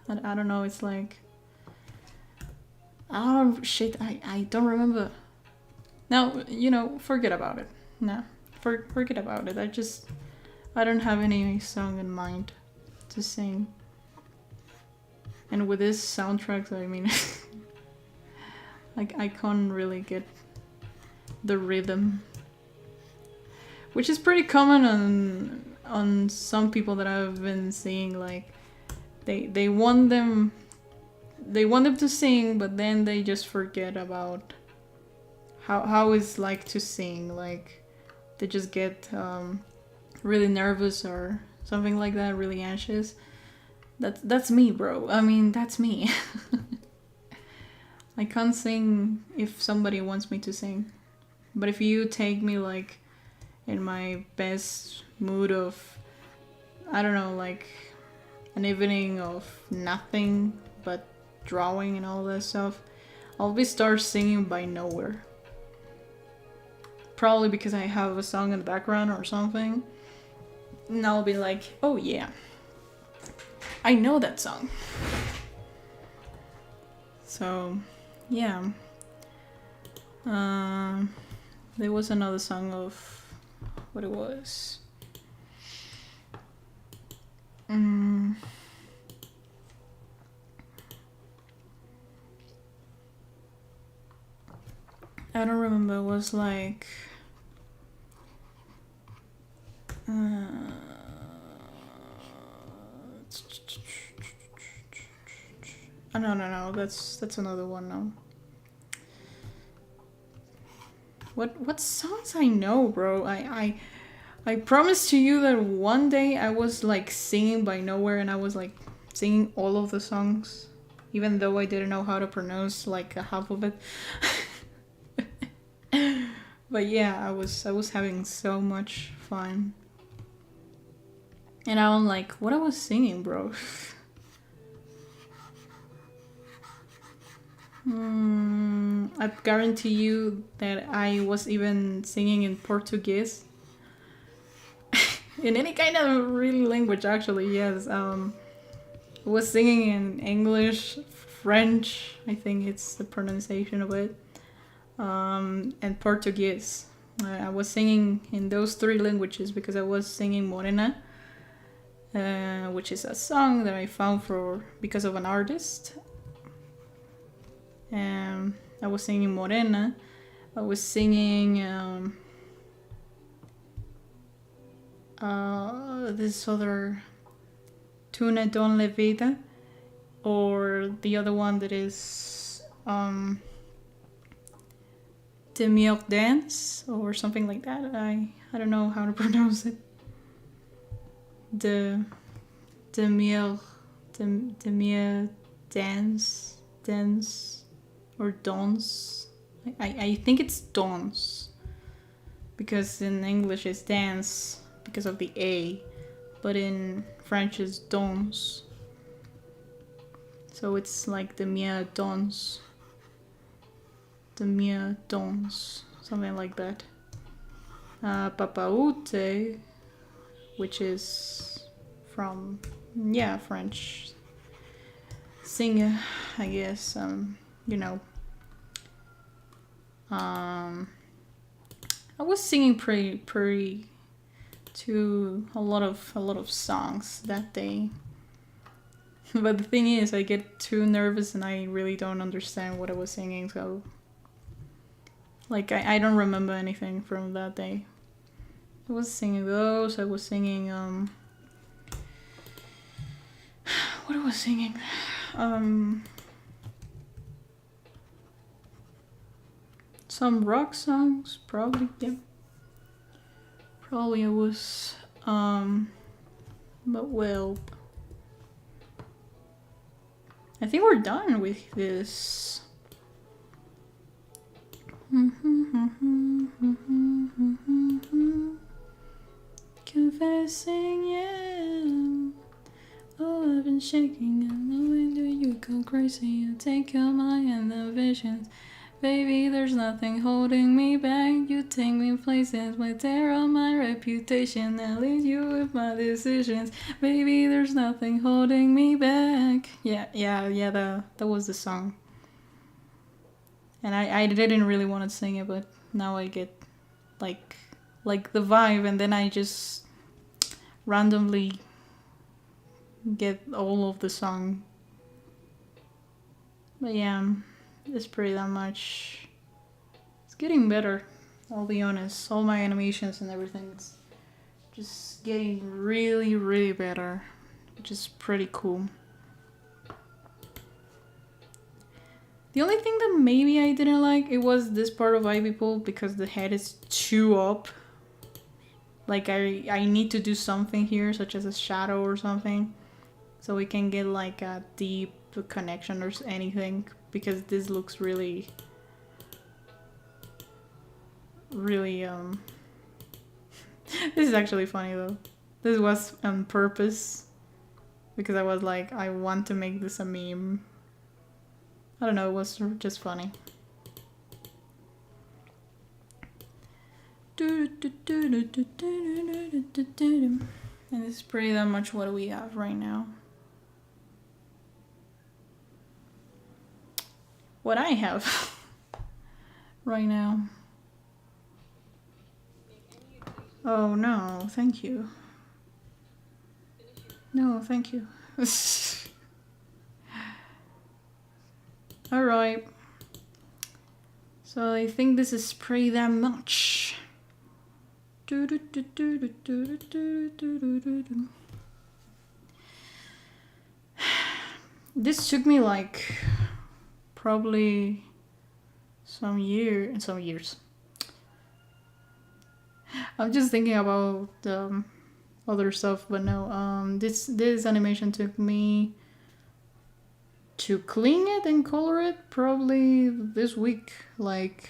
I don't know, it's like, oh shit, I don't remember. Now, forget about it. No, forget about it. I don't have any song in mind to sing. And with this soundtracks, I mean, like I can't really get the rhythm, which is pretty common on some people that I've been seeing. Like they want them to sing, but then they just forget about how it's like to sing. Like they just get really nervous or something like that, really anxious. That's me, bro. I mean, that's me. I can't sing if somebody wants me to sing. But if you take me like in my best mood of, I don't know, like an evening of nothing but drawing and all that stuff, I'll be start singing by nowhere. Probably because I have a song in the background or something. And I'll be like, oh yeah, I know that song. So, yeah. There was another song of what it was. I don't remember. It was like Oh, no. That's another one. No. What songs I know, bro? I promise to you that one day I was like singing by nowhere, and I was like singing all of the songs, even though I didn't know how to pronounce like a half of it. But yeah, I was having so much fun. And I'm like, what I was singing, bro? I guarantee you that I was even singing in Portuguese. In any kind of really language, actually, yes. I was singing in English, French, I think it's the pronunciation of it, and Portuguese. I was singing in those three languages because I was singing Morena, which is a song that I found because of an artist. I was singing Morena. I was singing this other Tuna Don Le Vida, or the other one that is Demure Dance or something like that. I don't know how to pronounce it. Demure Dance or Dance. I think it's Dance because in English it's dance because of the A, but in French it's Dance. So it's like Demure Dance. Demure Dance, something like that. Papaute, which is from French singer, I guess. You know. I was singing pretty to a lot of songs that day. But the thing is, I get too nervous and I really don't understand what I was singing, so like I don't remember anything from that day. I was singing those. I was singing what I was singing. Some rock songs, probably. Yeah. Probably I was but well, I think we're done with this. Confessing, yeah. Oh, I've been shaking, and knowing that you go crazy. You take your mind and the visions. Baby, there's nothing holding me back. You take me places where tear on my reputation. I lead you with my decisions. Baby, there's nothing holding me back. Yeah, that was the song. And I didn't really want to sing it, but now I get like the vibe, and then I just randomly get all of the song. But yeah, it's pretty that much. It's getting better, I'll be honest. All my animations and everything, it's just getting really, really better, which is pretty cool. The only thing that maybe I didn't like, it was this part of Ivy Pool because the head is too up. Like I need to do something here, such as a shadow or something, so we can get like a deep connection or anything, because this looks really this is actually funny though. This was on purpose because I was like, I want to make this a meme. I don't know, it was just funny. And it's pretty that much what we have right now. What I have right now. Oh no, thank you. No, thank you. Alright. So I think this is pretty damn much. This took me like probably some years. I'm just thinking about other stuff, but no. This animation took me to clean it and color it probably this week, like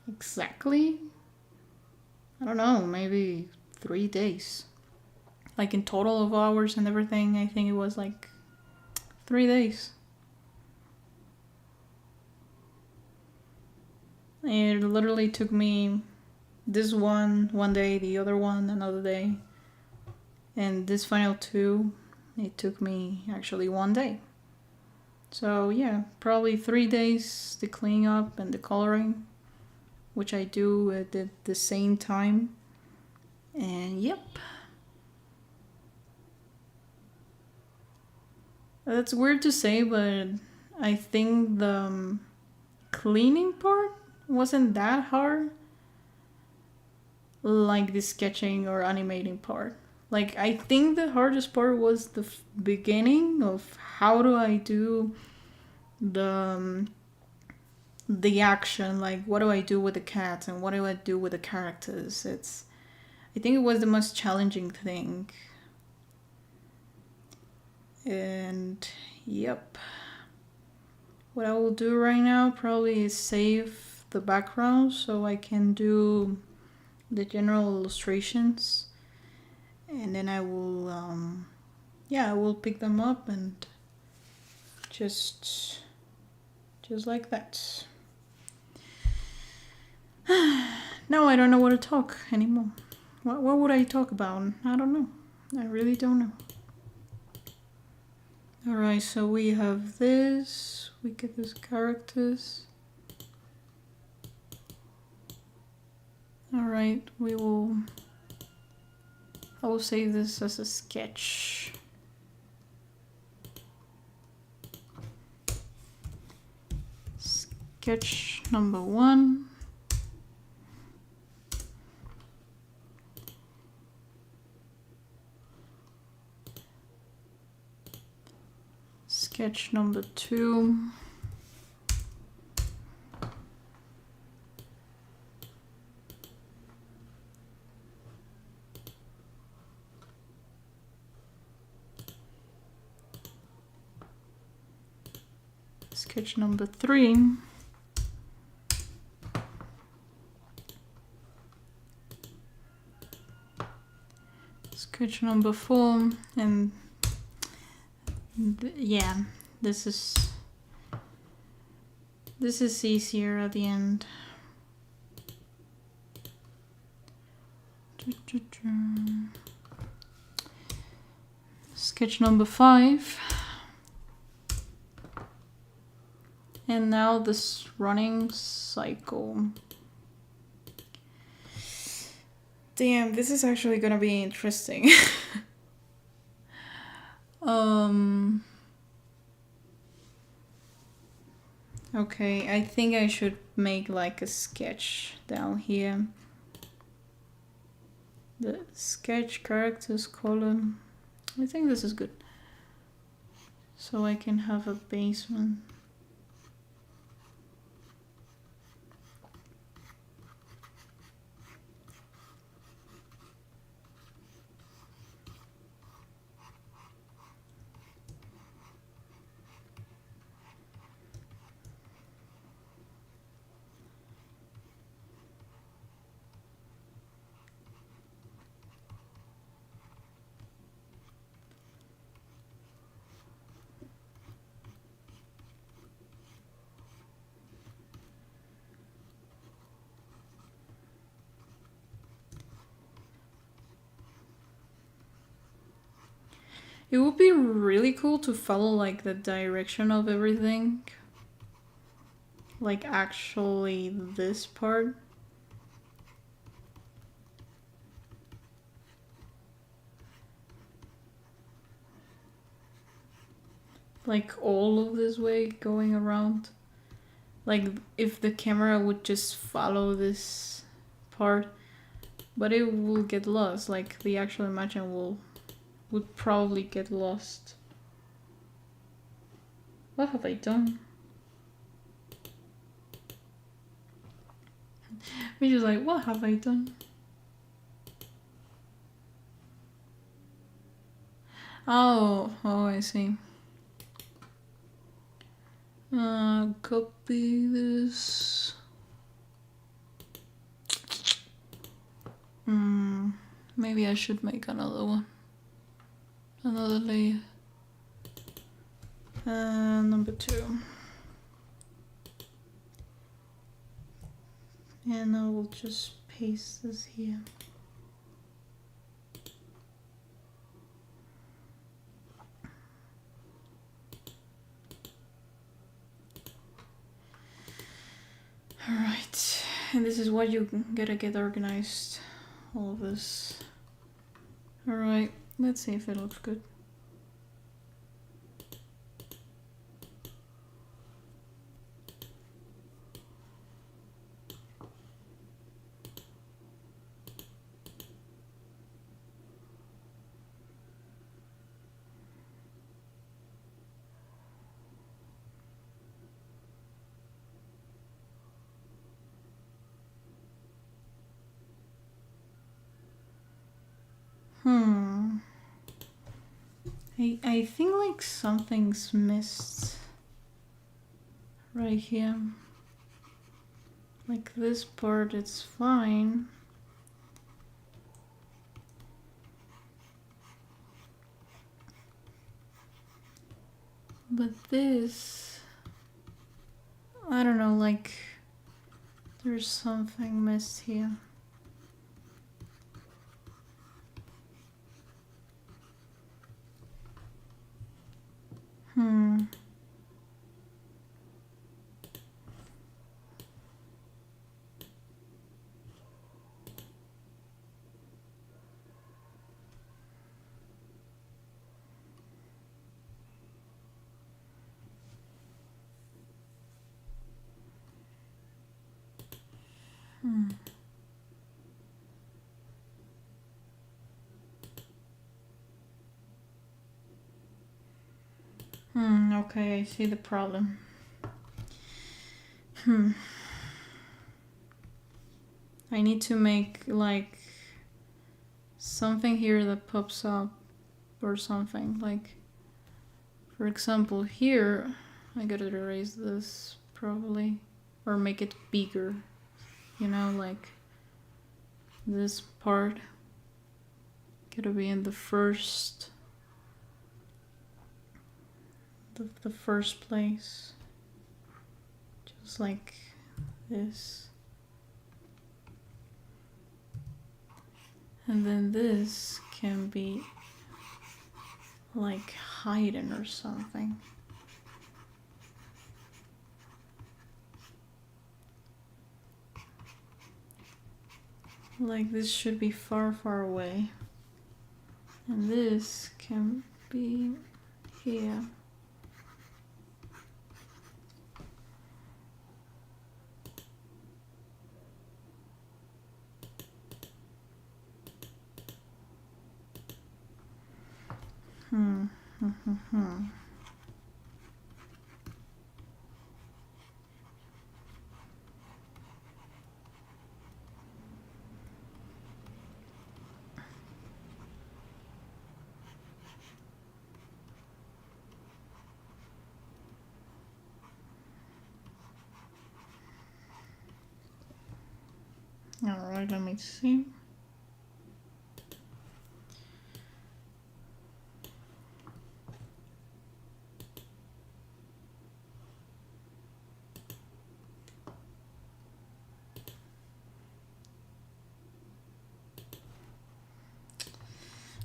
exactly. I don't know, maybe 3 days. Like in total of hours and everything, I think it was like 3 days. It literally took me this one day, the other one another day, and this final two, it took me actually 1 day. So yeah, probably 3 days the cleaning up and the coloring, which I do at the same time. And yep. That's weird to say, but I think the cleaning part wasn't that hard, like the sketching or animating part. Like, I think the hardest part was the beginning of how do I do the action, like what do I do with the cats and what do I do with the characters. I think it was the most challenging thing. And yep, what I will do right now probably is save the background so I can do the general illustrations, and then I will I will pick them up and just like that. Now I don't know what to talk anymore. What would I talk about? I don't know. I really don't know. Alright, so we have this. We get these characters. Alright, I will save this as a sketch. Sketch number 1. Sketch number 2. Sketch number 3. Sketch number 4, and yeah, this is easier at the end. Sketch number 5. And now this running cycle. Damn, this is actually gonna be interesting. Okay, I think I should make like a sketch down here. The sketch characters column. I think this is good. So I can have a basement. It would be really cool to follow like the direction of everything. Like actually this part. Like all of this way going around. Like if the camera would just follow this part, but it will get lost. Like the actual imagine would probably get lost. What have I done? We're just like, what have I done? Oh, I see. Copy this. Maybe I should make another one. Another layer. Number 2. And I will just paste this here. Alright, and this is what you gotta get organized. All of this. Alright, let's see if it looks good. I think like something's missed right here. Like this part, it's fine. But this, I don't know, like there's something missed here. Okay, I see the problem. I need to make like something here that pops up or something. Like, for example, here, I gotta erase this probably, or make it bigger, you know, like this part gotta be in the first the first place, just like this, and then this can be like hidden or something. Like this should be far away, and this can be here. Alright, let me see.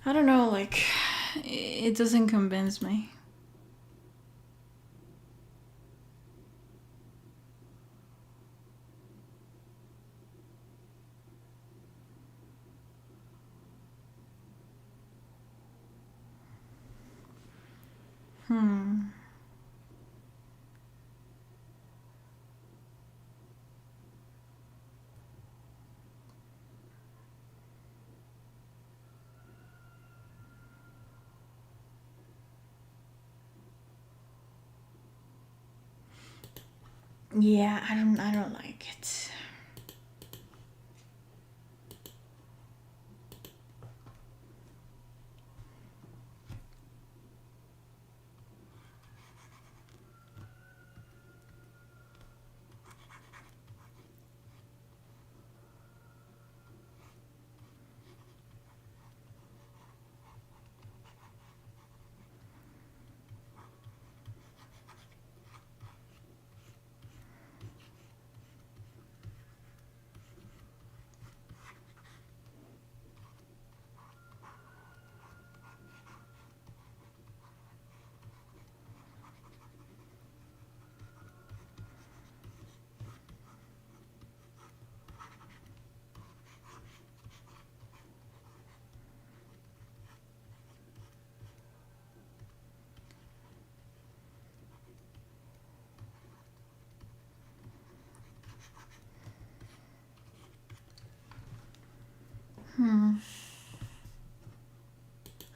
I don't know, like, it doesn't convince me. Yeah, I don't like it.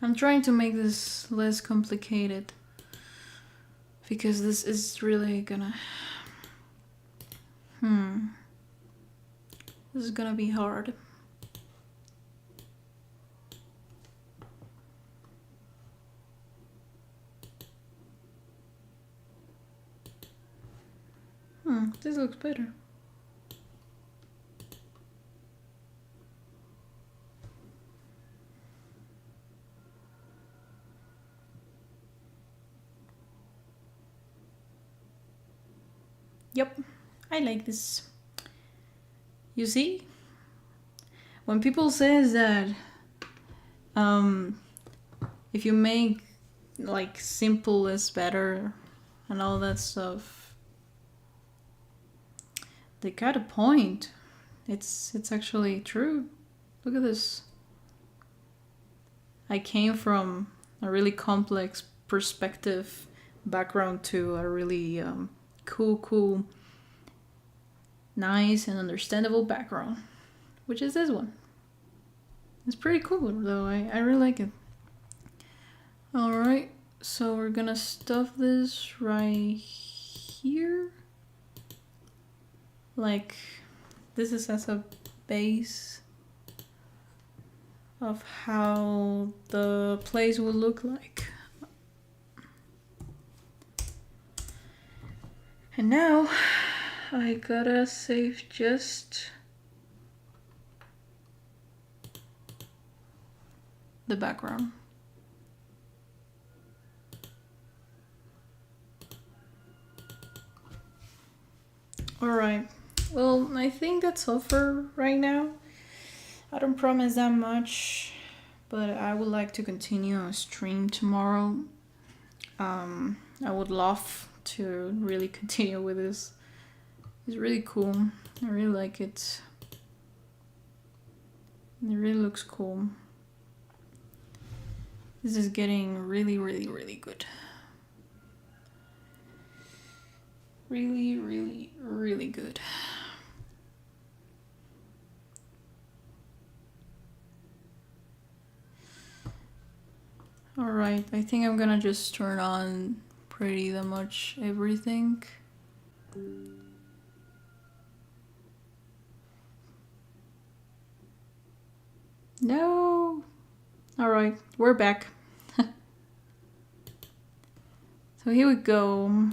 I'm trying to make this less complicated because this is really gonna. This is gonna be hard. This looks better. Yep, I like this. You see? When people says that if you make like simple is better and all that stuff, they got a point. It's actually true. Look at this. I came from a really complex perspective background to a really cool, nice and understandable background, which is this one. It's pretty cool though. I really like it. Alright, so we're gonna stuff this right here. Like, this is as a base of how the place will look like. And now I gotta save just the background. Alright, well, I think that's all for right now. I don't promise that much, but I would like to continue a stream tomorrow. I would love to really continue with this. It's really cool. I really like it. It really looks cool. This is getting really good. Really good. Alright, I think I'm gonna just turn on pretty much everything. No! Alright, we're back. So here we go.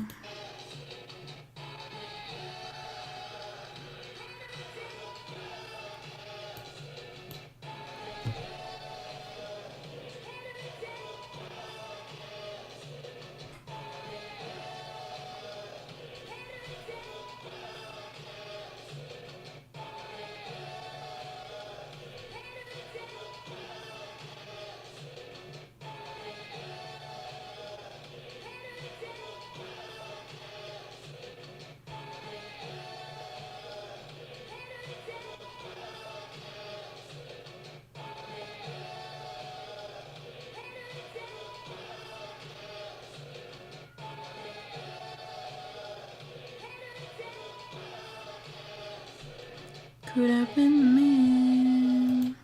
Could have been me.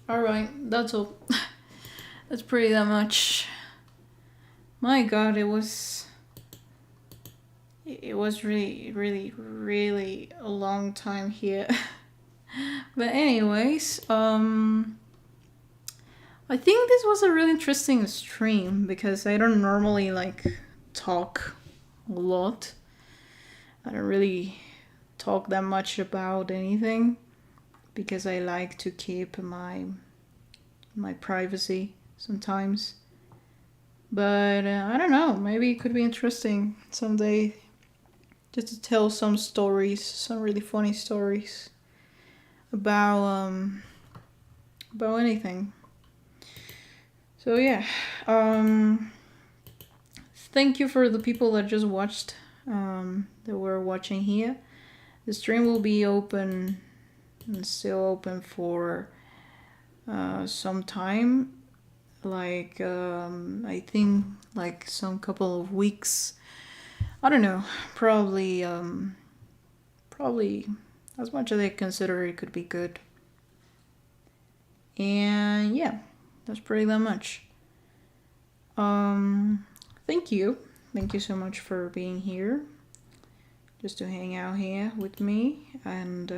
Alright, that's all. That's pretty that much. My god, it was... it was really, really, really a long time here. But anyways, I think this was a really interesting stream because I don't normally like talk a lot. I don't really talk that much about anything because I like to keep my privacy sometimes. But I don't know, maybe it could be interesting someday just to tell some stories, some really funny stories about anything. So yeah, thank you for the people that just watched, that were watching here. The stream will be open and still open for some time, like I think like some couple of weeks. I don't know, probably as much as I consider it could be good. And yeah, that's pretty that much. Thank you. Thank you so much for being here. Just to hang out here with me. And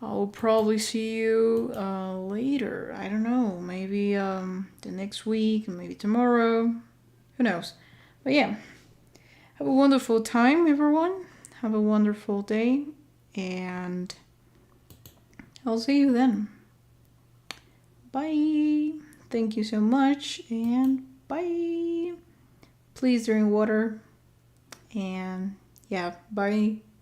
I'll probably see you later. I don't know. Maybe the next week, maybe tomorrow. Who knows? But yeah. Have a wonderful time, everyone. Have a wonderful day. And I'll see you then. Bye. Thank you so much. And bye. Please drink water. And yeah, bye.